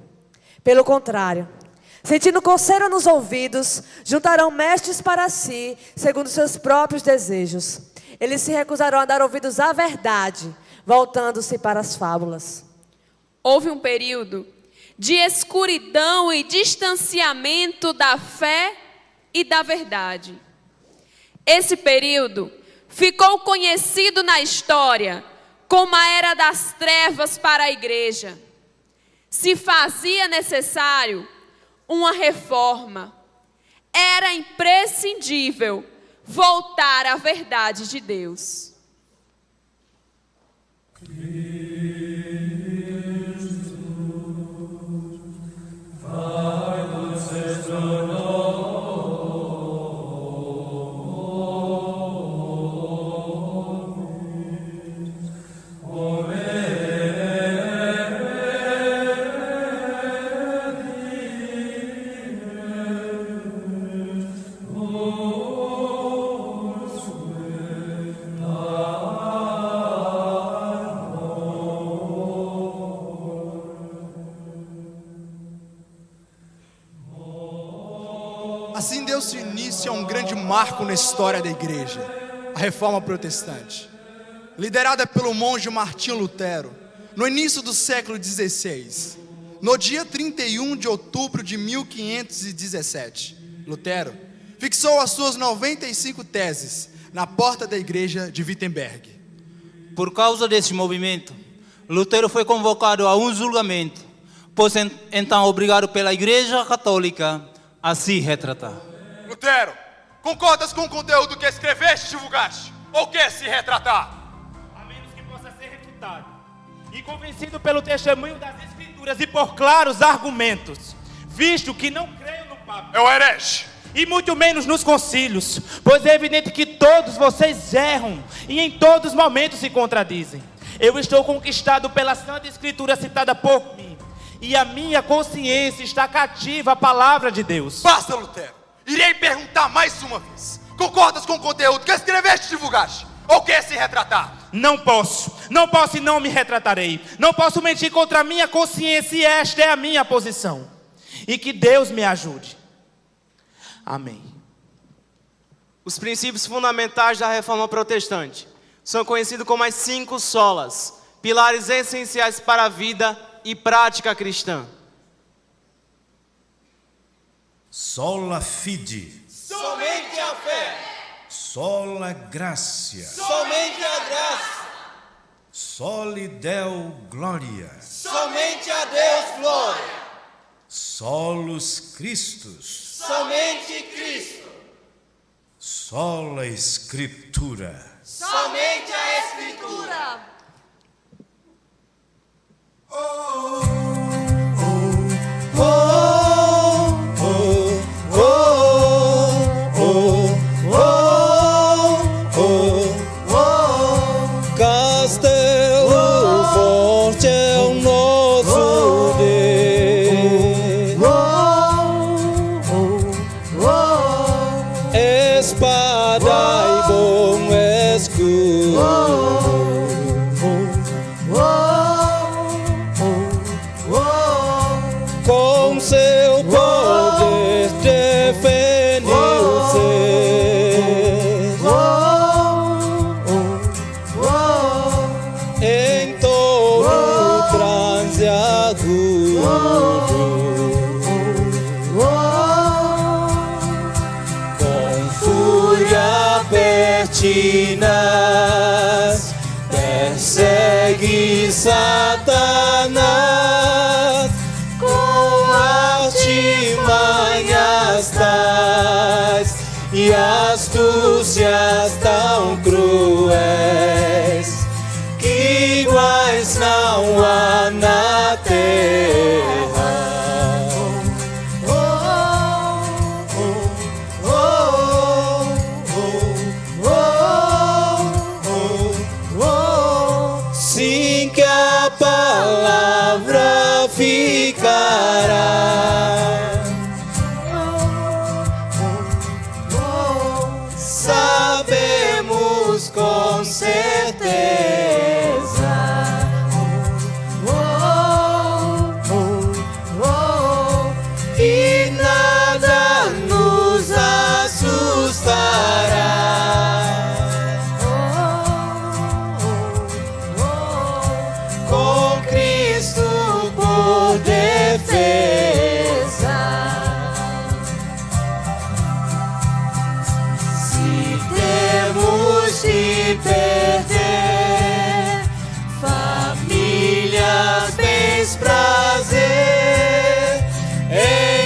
Pelo contrário, sentindo coceira nos ouvidos, juntarão mestres para si, segundo seus próprios desejos. Eles se recusarão a dar ouvidos à verdade, voltando-se para as fábulas. Houve um período de escuridão e distanciamento da fé e da verdade. Esse período ficou conhecido na história como a Era das Trevas para a igreja. Se fazia necessário uma reforma. Era imprescindível voltar à verdade de Deus. Assim deu-se início a um grande marco na história da igreja, a Reforma Protestante. Liderada pelo monge Martinho Lutero, no início do século XVI, no dia 31 de outubro de 1517, Lutero fixou as suas 95 teses na porta da igreja de Wittenberg. Por causa desse movimento, Lutero foi convocado a um julgamento, pois então obrigado pela Igreja Católica a se retratar. Lutero, concordas com o conteúdo que escreveste e divulgaste? Ou quer se retratar? A menos que possa ser refutado e convencido pelo testemunho das Escrituras e por claros argumentos, visto que não creio no Papa. É o herege. E muito menos nos concílios, pois é evidente que todos vocês erram e em todos os momentos se contradizem. Eu estou conquistado pela Santa Escritura citada por mim, e a minha consciência está cativa à palavra de Deus. Basta, Lutero. Irei perguntar mais uma vez. Concordas com o conteúdo que escreveste e divulgaste? Ou quer se retratar? Não posso e não me retratarei. Não posso mentir contra a minha consciência e esta é a minha posição. E que Deus me ajude. Amém. Os princípios fundamentais da Reforma Protestante são conhecidos como as 5 solas, pilares essenciais para a vida e prática cristã. sola fide, somente a fé, sola gratia, somente a graça, soli Deo gloria, somente a Deus glória, solus Christus, somente Cristo, sola Scriptura, somente a Escritura. Castelo forte é o nosso Deus, espada e bom escudo, com seu poder defende o em todo transe agudo, com fúria pertinaz, persegue Satanás, com artimanhas tais e astúcias tão cruéis, que iguais não há na terra. Sim, que a palavra ficará, sabemos com certeza, e nada nos assustará. Com Cristo por defesa, se temos de perder famílias, bens, prazer,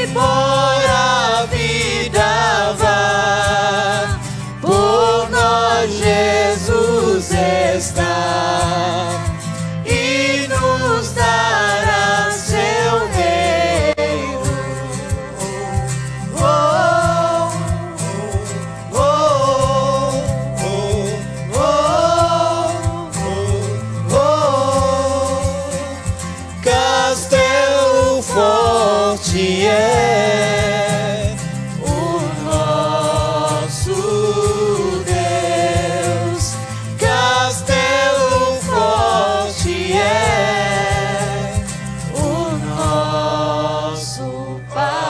embora a vida vá, por nós Jesus está e nos dará seu reino. Castelo forte é o nosso Deus, castelo forte é o nosso Pai.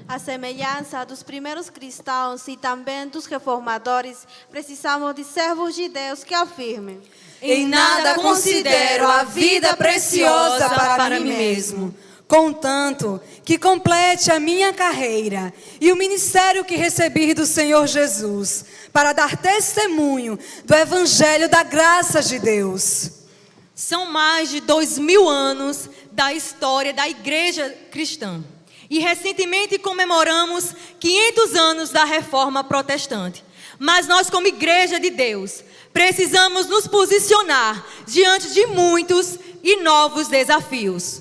A semelhança dos primeiros cristãos e também dos reformadores, precisamos de servos de Deus que afirmem: Em nada considero a vida preciosa para mim mesmo, contanto que complete a minha carreira e o ministério que recebi do Senhor Jesus, para dar testemunho do Evangelho da graça de Deus. São mais de 2000 anos da história da igreja cristã. E recentemente comemoramos 500 anos da Reforma Protestante. Mas nós, como igreja de Deus, precisamos nos posicionar diante de muitos e novos desafios.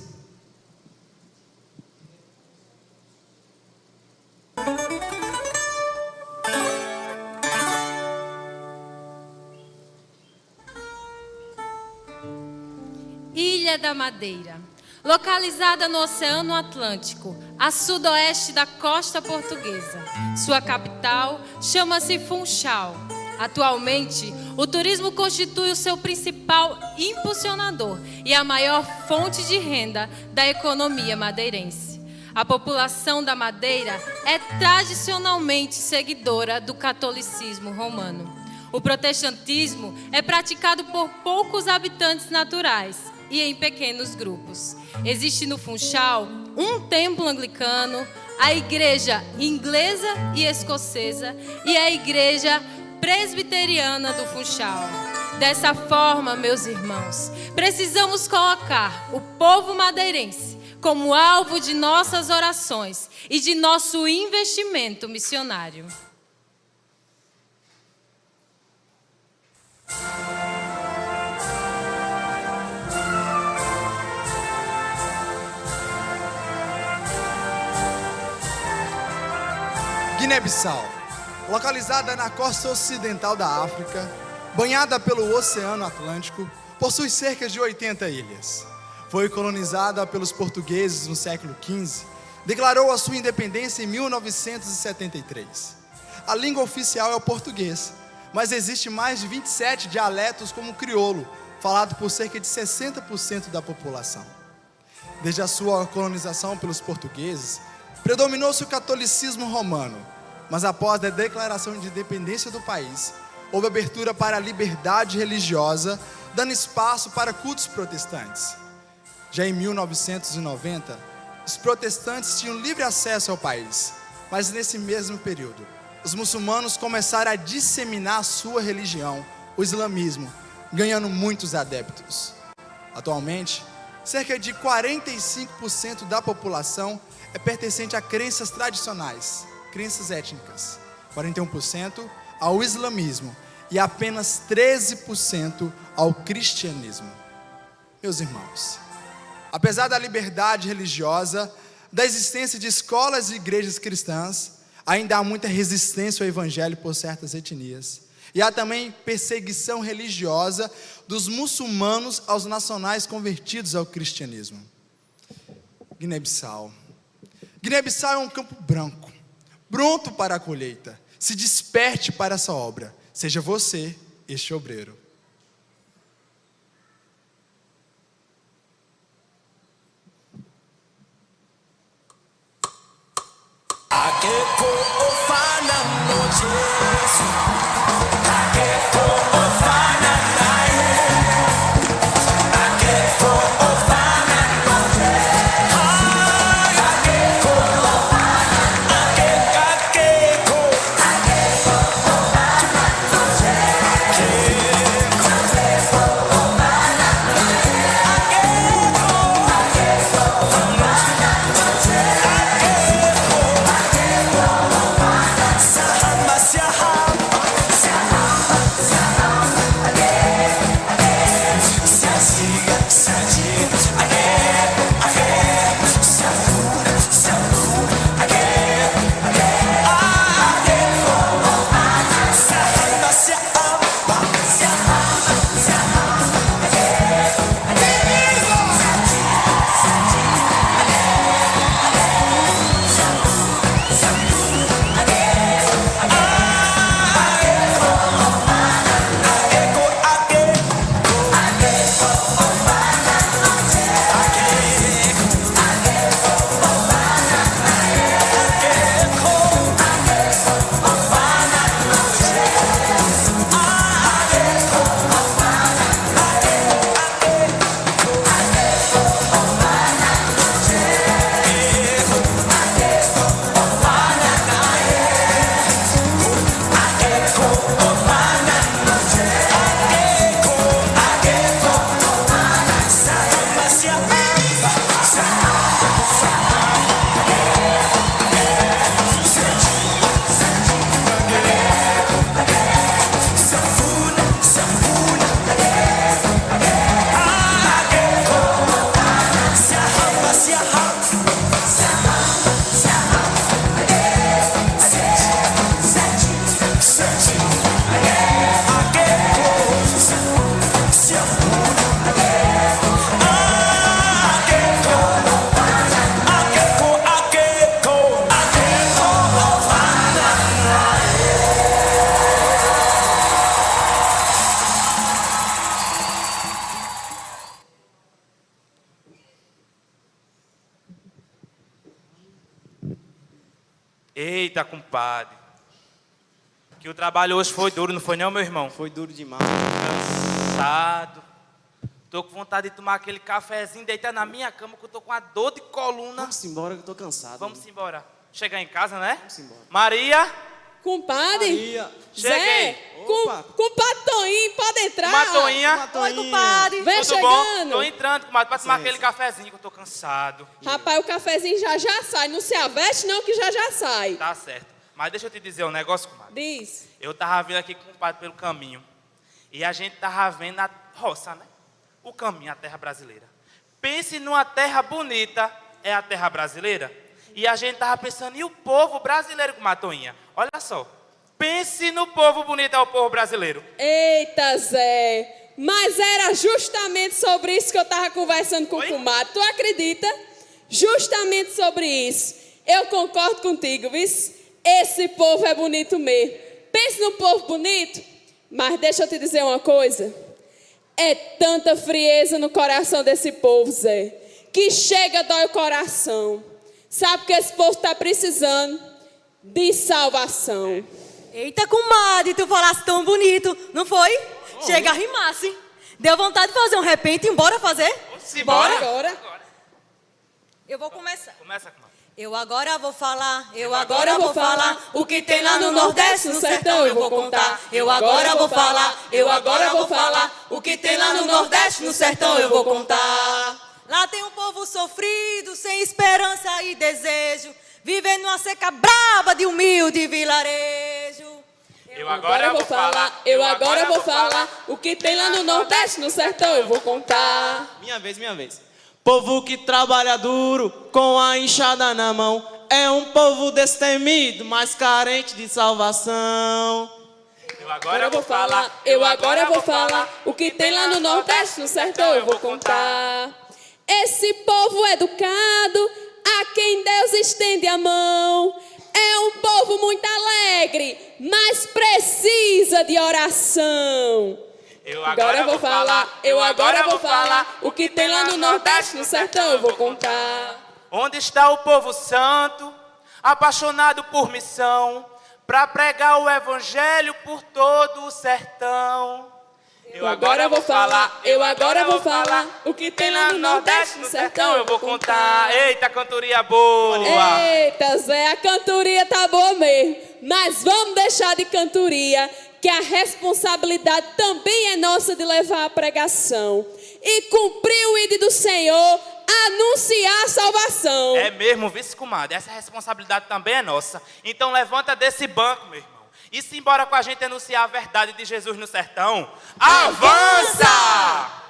Ilha da Madeira, localizada no Oceano Atlântico, a sudoeste da costa portuguesa. Sua capital chama-se Funchal. Atualmente, O turismo constitui o seu principal impulsionador e a maior fonte de renda da economia madeirense. A população da Madeira é tradicionalmente seguidora do catolicismo romano. O protestantismo é praticado por poucos habitantes naturais e em pequenos grupos. Existe no Funchal um templo anglicano, a igreja inglesa e escocesa e a igreja presbiteriana do Funchal. Dessa forma, meus irmãos, precisamos colocar o povo madeirense como alvo de nossas orações e de nosso investimento missionário. Guiné-Bissau, localizada na costa ocidental da África, banhada pelo Oceano Atlântico, possui cerca de 80 ilhas. Foi colonizada pelos portugueses no século XV, declarou a sua independência em 1973. A língua oficial é o português, mas existe mais de 27 dialetos como o crioulo, falado por cerca de 60% da população. Desde a sua colonização pelos portugueses, predominou-se o catolicismo romano, mas após a declaração de independência do país, houve abertura para a liberdade religiosa, dando espaço para cultos protestantes. Já em 1990, os protestantes tinham livre acesso ao país, mas nesse mesmo período, os muçulmanos começaram a disseminar a sua religião, o islamismo, ganhando muitos adeptos. Atualmente, cerca de 45% da população é pertencente a crenças tradicionais, crenças étnicas, 41% ao islamismo e apenas 13% ao cristianismo. Meus irmãos, apesar da liberdade religiosa, da existência de escolas e igrejas cristãs, ainda há muita resistência ao evangelho por certas etnias. E há também perseguição religiosa dos muçulmanos aos nacionais convertidos ao cristianismo. Guiné-Bissau. Guiné-Bissau é um campo branco, pronto para a colheita. Se desperte para essa obra. Seja você este obreiro. Eita, compadre. Que o trabalho hoje foi duro, não foi não, meu irmão? Foi duro demais. Cansado. Tô com vontade de tomar aquele cafezinho, deitar na minha cama, que eu tô com uma dor de coluna. Vamos embora que eu tô cansado. Vamos embora. Chegar em casa, né? Vamos embora. Maria. Compadre. Maria. Cheguei. Compadre Toinho, pode entrar. Matoinha. Oi, compadre. Vem Tudo chegando. bom? Tô entrando, comadre, pra tomar aquele cafezinho que eu tô cansado. Rapaz, o cafezinho já sai. Não se aveste não que já sai. Tá certo. Mas deixa eu te dizer um negócio, comadre. Diz. Eu tava vindo aqui com o compadre pelo caminho. E a gente tava vendo a roça, né? O caminho, a terra brasileira. Pense numa terra bonita, é a terra brasileira. E a gente tava pensando, e o povo brasileiro, com Matoinha? Olha só. Pense no povo bonito, é o povo brasileiro. Eita, Zé. Mas era justamente sobre isso que eu tava conversando com o comadre. Tu acredita? Justamente sobre isso. Eu concordo contigo, viu? Esse povo é bonito mesmo. Pense no povo bonito. Mas deixa eu te dizer uma coisa. É tanta frieza no coração desse povo, Zé, que chega, dói o coração. Sabe que esse povo está precisando de salvação. Eita, comadre, tu falaste tão bonito, não foi? Chega a rimar, sim. Deu vontade de fazer um repente, embora fazer? Bora Agora. Eu vou começar. Começa, comadre. Eu agora vou falar, agora vou falar o que tem lá no Nordeste, no sertão eu vou contar. Eu agora vou falar, eu agora vou falar o que tem lá no Nordeste, no sertão eu vou contar. Lá tem um povo sofrido, sem esperança e desejo, vivendo numa seca braba de humilde vilarejo. Eu agora vou falar, eu agora vou falar o que tem lá no Nordeste, no sertão eu vou contar. Minha vez. Povo que trabalha duro, com a enxada na mão, é um povo destemido, mas carente de salvação. Eu agora vou falar, eu agora vou falar o que tem lá no Nordeste, no sertão eu vou contar. Esse povo educado, a quem Deus estende a mão, é um povo muito alegre, mas precisa de oração. Eu agora vou falar, eu agora vou falar o que tem lá no Nordeste, no sertão eu vou contar. Onde está o povo santo, apaixonado por missão, para pregar o evangelho por todo o sertão? Eu agora vou falar, eu agora vou falar o que tem lá no Nordeste, no sertão eu vou contar. Eita, cantoria boa! Eita, Zé, a cantoria tá boa mesmo. Mas vamos deixar de cantoria, que a responsabilidade também é nossa de levar a pregação e cumprir o ID do Senhor, anunciar a salvação. É mesmo, vice-comadre, essa responsabilidade também é nossa. Então levanta desse banco, meu irmão, e se embora com a gente anunciar a verdade de Jesus no sertão. Avança!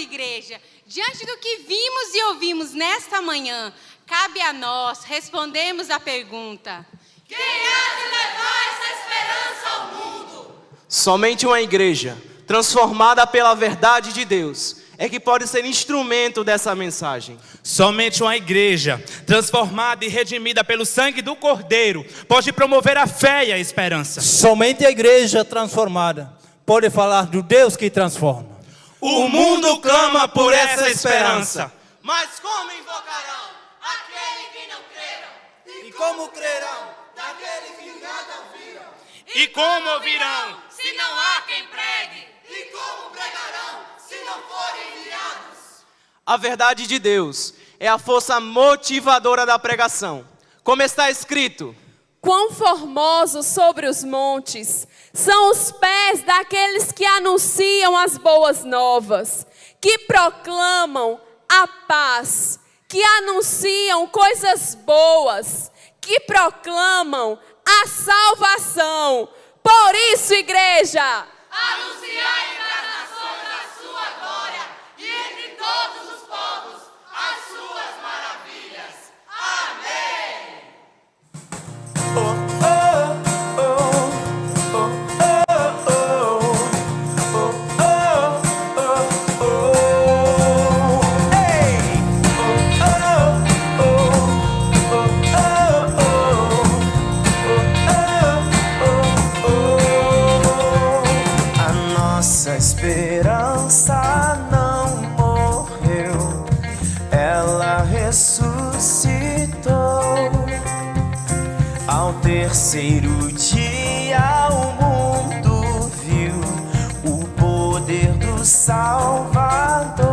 igreja, diante do que vimos e ouvimos nesta manhã, cabe a nós respondermos a pergunta: quem há de levar essa esperança ao mundo? Somente uma igreja transformada pela verdade de Deus é que pode ser instrumento dessa mensagem. Somente uma igreja transformada e redimida pelo sangue do Cordeiro pode promover a fé e a esperança. Somente a igreja transformada pode falar do Deus que transforma. O mundo clama por essa esperança. Mas como invocarão aquele que não creram? E como crerão daquele que nada ouviram? E como ouvirão se não há quem pregue? E como pregarão se não forem enviados? A verdade de Deus é a força motivadora da pregação. Como está escrito: quão formosos sobre os montes são os pés daqueles que anunciam as boas novas, que proclamam a paz, que anunciam coisas boas, que proclamam a salvação. Por isso, igreja, anunciai entre as nações a sua glória e entre todos os povos as suas maravilhas. Amém. A nossa esperança não morreu, ela ressuscitou. Ao terceiro dia o mundo viu o poder do Salvador.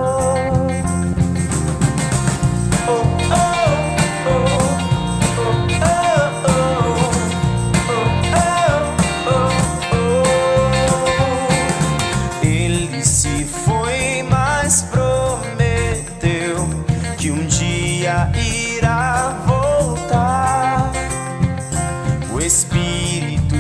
Ele se foi, mas prometeu que um dia irá voltar. O Espírito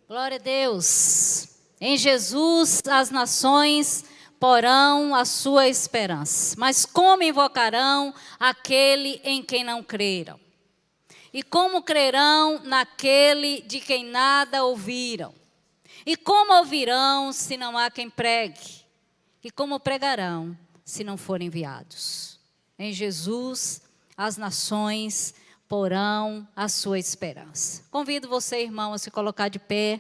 Glória a Deus. Em Jesus as nações porão a sua esperança. Mas como invocarão aquele em quem não creram? E como crerão naquele de quem nada ouviram? E como ouvirão se não há quem pregue? E como pregarão se não forem enviados? Em Jesus as nações porão a sua esperança. Convido você, irmão, a se colocar de pé.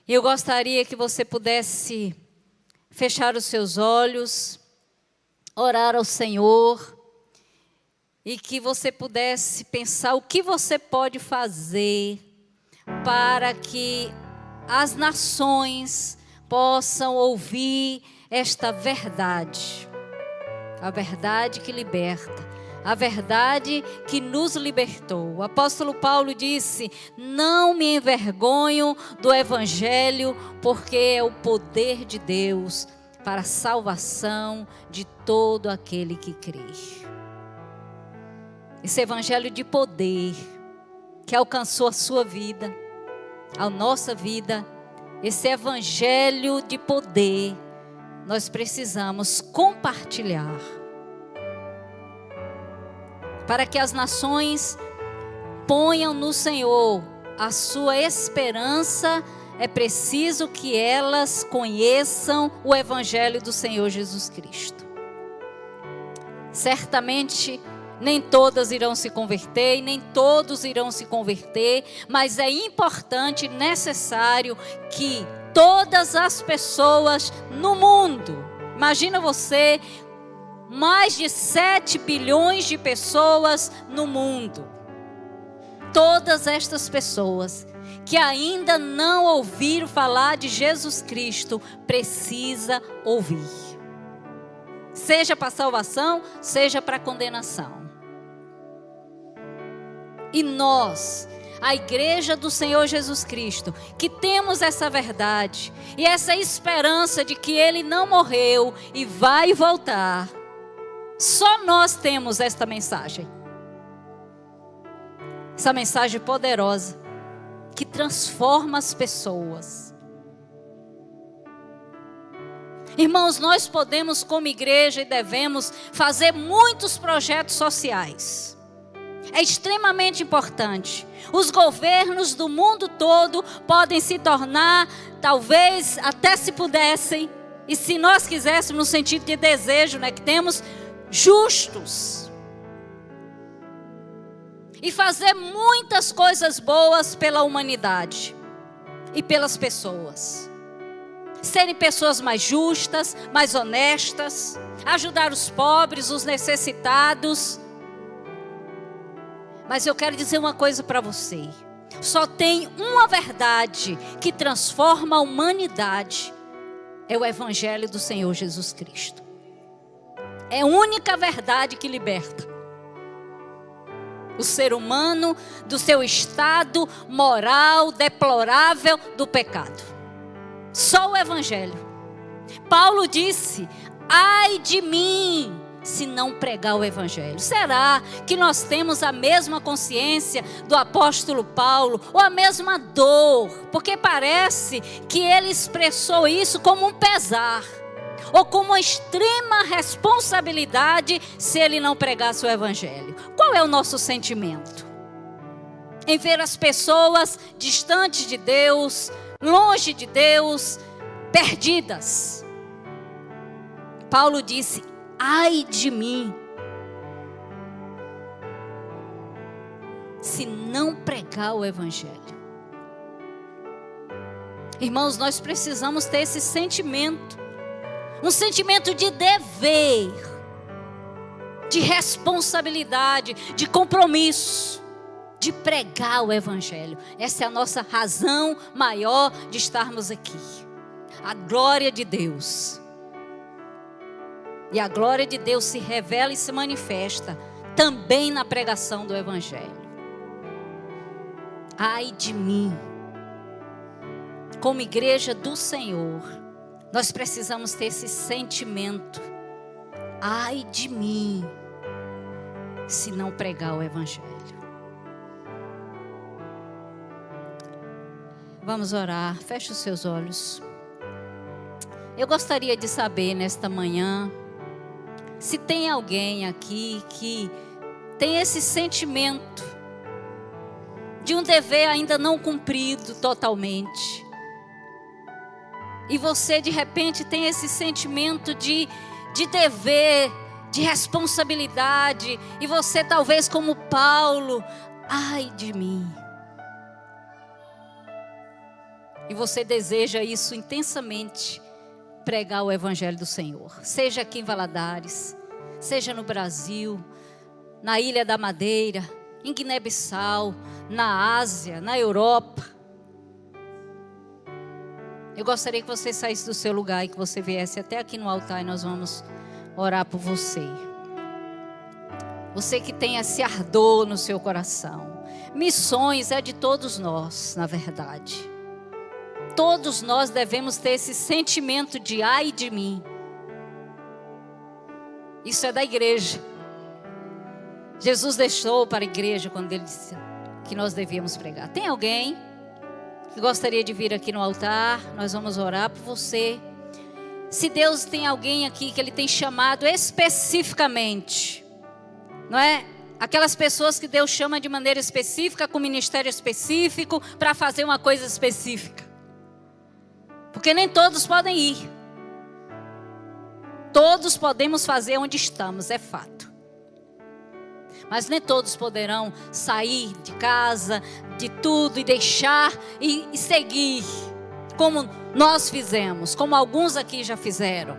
Eu gostaria que você pudesse fechar os seus olhos, orar ao Senhor, e que você pudesse pensar o que você pode fazer para que as nações possam ouvir esta verdade. A verdade que liberta, a verdade que nos libertou. O apóstolo Paulo disse: não me envergonho do evangelho, porque é o poder de Deus para a salvação de todo aquele que crê. Esse evangelho de poder que alcançou a sua vida, a nossa vida, esse evangelho de poder, nós precisamos compartilhar. Para que as nações ponham no Senhor a sua esperança, é preciso que elas conheçam o evangelho do Senhor Jesus Cristo. Certamente, nem todas irão se converter e nem todos irão se converter, mas é importante e necessário que todas as pessoas no mundo, imagina você, mais de 7 bilhões de pessoas no mundo, todas estas pessoas que ainda não ouviram falar de Jesus Cristo, precisa ouvir. Seja para salvação, seja para condenação. E nós, a igreja do Senhor Jesus Cristo, que temos essa verdade e essa esperança de que Ele não morreu e vai voltar, só nós temos esta mensagem. Essa mensagem poderosa que transforma as pessoas. Irmãos, nós podemos como igreja e devemos fazer muitos projetos sociais. É extremamente importante. Os governos do mundo todo podem se tornar, talvez até se pudessem, e se nós quiséssemos no sentido de desejo, que temos, justos. E fazer muitas coisas boas pela humanidade e pelas pessoas. Serem pessoas mais justas, mais honestas, ajudar os pobres, os necessitados. Mas eu quero dizer uma coisa para você. Só tem uma verdade que transforma a humanidade. É o evangelho do Senhor Jesus Cristo. É a única verdade que liberta o ser humano do seu estado moral deplorável do pecado. Só o evangelho. Paulo disse: ai de mim, se não pregar o evangelho. Será que nós temos a mesma consciência do apóstolo Paulo, ou a mesma dor? Porque parece que ele expressou isso como um pesar, ou como uma extrema responsabilidade se ele não pregasse o evangelho. Qual é o nosso sentimento? Em ver as pessoas distantes de Deus, longe de Deus, perdidas. Paulo disse: ai de mim, se não pregar o evangelho. Irmãos, nós precisamos ter esse sentimento, um sentimento de dever, de responsabilidade, de compromisso, de pregar o evangelho. Essa é a nossa razão maior de estarmos aqui. A glória de Deus. E a glória de Deus se revela e se manifesta também na pregação do evangelho. Ai de mim, como igreja do Senhor, nós precisamos ter esse sentimento. Ai de mim, se não pregar o evangelho. Vamos orar. Feche os seus olhos. Eu gostaria de saber nesta manhã se tem alguém aqui que tem esse sentimento de um dever ainda não cumprido totalmente. E você de repente tem esse sentimento de dever, de responsabilidade. E você talvez como Paulo, ai de mim. E você deseja isso intensamente, pregar o Evangelho do Senhor. Seja aqui em Valadares, seja no Brasil, na Ilha da Madeira, em Guiné-Bissau, na Ásia, na Europa. Eu gostaria que você saísse do seu lugar e que você viesse até aqui no altar e nós vamos orar por você. Você que tem esse ardor no seu coração. Missões é de todos nós, na verdade. Todos nós devemos ter esse sentimento de ai de mim. Isso é da igreja. Jesus deixou para a igreja quando ele disse que nós devíamos pregar. Tem alguém que gostaria de vir aqui no altar? Nós vamos orar por você. Se Deus tem alguém aqui que Ele tem chamado especificamente, não é? Aquelas pessoas que Deus chama de maneira específica, com ministério específico, para fazer uma coisa específica. Porque nem todos podem ir. Todos podemos fazer onde estamos, é fato. Mas nem todos poderão sair de casa, de tudo e deixar e seguir como nós fizemos, como alguns aqui já fizeram.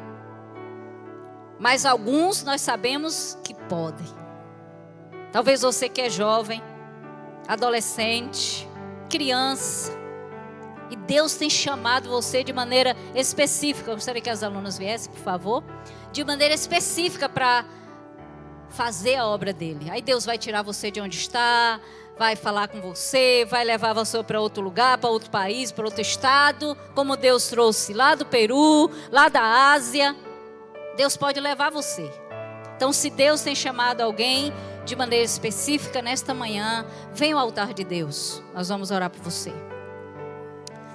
Mas alguns nós sabemos que podem. Talvez você que é jovem, adolescente, criança, e Deus tem chamado você de maneira específica. Eu gostaria que as alunas viessem, por favor. De maneira específica para fazer a obra dele. Aí Deus vai tirar você de onde está, vai falar com você, vai levar você para outro lugar, para outro país, para outro estado. Como Deus trouxe lá do Peru, lá da Ásia. Deus pode levar você. Então, se Deus tem chamado alguém de maneira específica nesta manhã, venha ao altar de Deus. Nós vamos orar por você.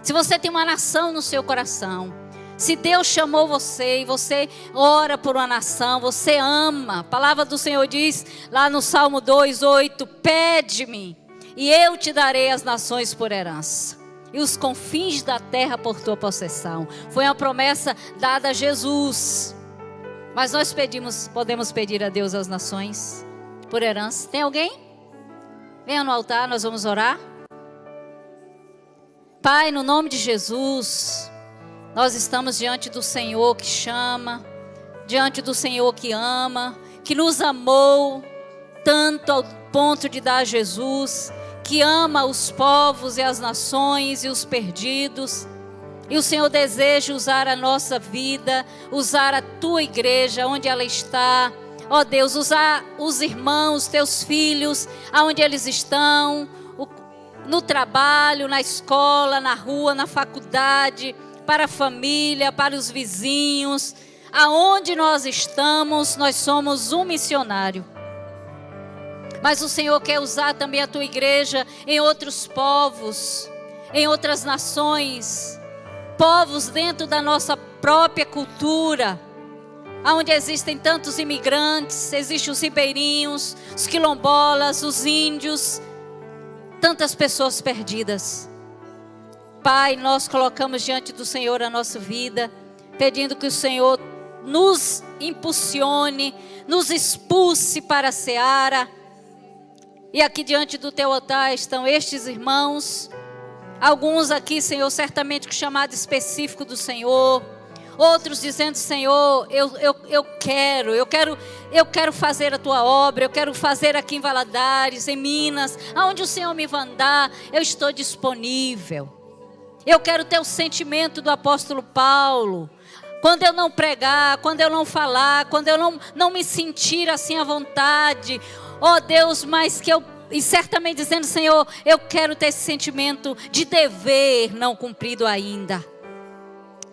Se você tem uma nação no seu coração, se Deus chamou você e você ora por uma nação, você ama. A palavra do Senhor diz lá no Salmo 2:8, pede-me e eu te darei as nações por herança e os confins da terra por tua possessão. Foi uma promessa dada a Jesus. Mas nós podemos pedir a Deus as nações por herança. Tem alguém? Venha no altar, nós vamos orar. Pai, no nome de Jesus, nós estamos diante do Senhor que chama, diante do Senhor que ama, que nos amou tanto ao ponto de dar a Jesus, que ama os povos e as nações e os perdidos. E o Senhor deseja usar a nossa vida, usar a tua igreja onde ela está. Ó Deus, usar os irmãos, teus filhos, aonde eles estão, no trabalho, na escola, na rua, na faculdade, para a família, para os vizinhos. Aonde nós estamos, nós somos um missionário. Mas o Senhor quer usar também a tua igreja em outros povos, em outras nações, povos dentro da nossa própria cultura, onde existem tantos imigrantes, existem os ribeirinhos, os quilombolas, os índios, tantas pessoas perdidas. Pai, nós colocamos diante do Senhor a nossa vida, pedindo que o Senhor nos impulsione, nos expulse para a seara. E aqui diante do teu altar estão estes irmãos, alguns aqui, Senhor, certamente com chamado específico do Senhor, outros dizendo, Senhor, eu quero fazer a tua obra, eu quero fazer aqui em Valadares, em Minas, aonde o Senhor me mandar, eu estou disponível. Eu quero ter o sentimento do apóstolo Paulo, quando eu não pregar, quando eu não falar, quando eu não me sentir assim à vontade, ó Deus, mas que eu, e certamente dizendo, Senhor, eu quero ter esse sentimento de dever não cumprido ainda.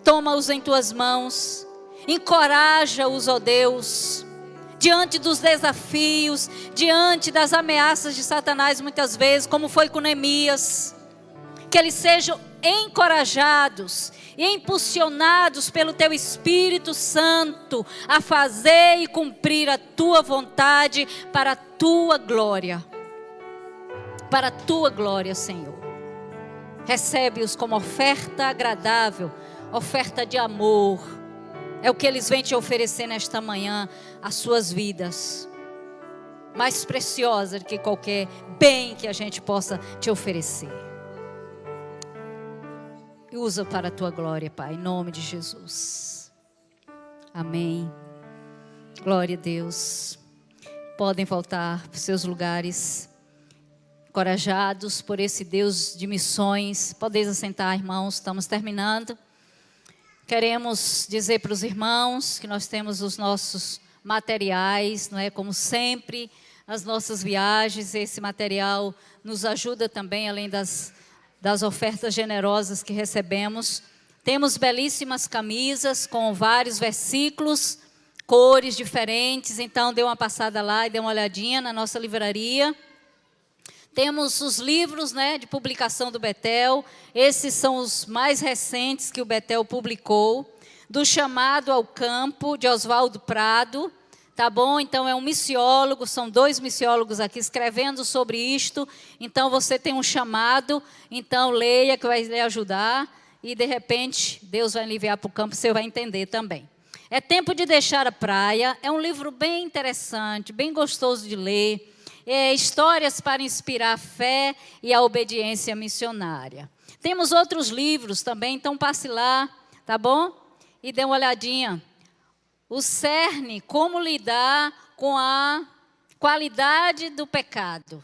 Toma-os em tuas mãos, encoraja-os, ó Deus, diante dos desafios, diante das ameaças de Satanás muitas vezes, como foi com Neemias, que eles sejam encorajados e impulsionados pelo Teu Espírito Santo a fazer e cumprir a Tua vontade para a Tua glória. Para a Tua glória, Senhor. Recebe-os como oferta agradável, oferta de amor. É o que eles vêm te oferecer nesta manhã, as suas vidas. Mais preciosa do que qualquer bem que a gente possa te oferecer. E usa para a tua glória, Pai, em nome de Jesus. Amém. Glória a Deus. Podem voltar para os seus lugares, encorajados por esse Deus de missões. Podeis assentar, irmãos, estamos terminando. Queremos dizer para os irmãos que nós temos os nossos materiais, não é? Como sempre, as nossas viagens, esse material nos ajuda também, além das ofertas generosas que recebemos. Temos belíssimas camisas com vários versículos, cores diferentes, então dê uma passada lá e dê uma olhadinha na nossa livraria. Temos os livros, né, de publicação do Betel. Esses são os mais recentes que o Betel publicou. Do Chamado ao Campo, de Oswaldo Prado. Tá bom? Então é um missiólogo, são 2 missiólogos aqui escrevendo sobre isto. Então você tem um chamado, então leia que vai lhe ajudar. E de repente Deus vai lhe enviar para o campo, você vai entender também. É Tempo de Deixar a Praia. É um livro bem interessante, bem gostoso de ler. Histórias para inspirar a fé e a obediência missionária. Temos outros livros também, então passe lá, tá bom? E dê uma olhadinha. O cerne, como lidar com a qualidade do pecado.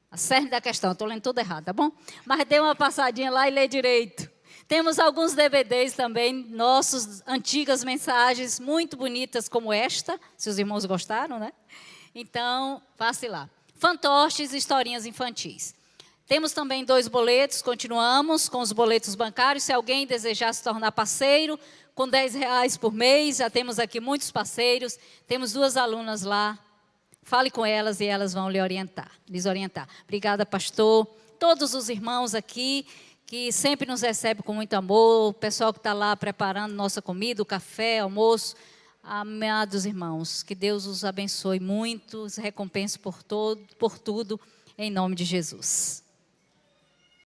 A cerne da questão, estou lendo tudo errado, tá bom? Mas dê uma passadinha lá e lê direito. Temos alguns DVDs também, nossos antigas mensagens muito bonitas como esta, se os irmãos gostaram, né? Então, passe lá. Fantoches e historinhas infantis. Temos também 2 boletos, continuamos com os boletos bancários. Se alguém desejar se tornar parceiro, com R$10 por mês, já temos aqui muitos parceiros. Temos 2 alunas lá. Fale com elas e elas vão lhes orientar. Obrigada, pastor. Todos os irmãos aqui, que sempre nos recebem com muito amor. O pessoal que está lá preparando nossa comida, o café, almoço. Amados irmãos, que Deus os abençoe muito, os recompense por tudo, em nome de Jesus.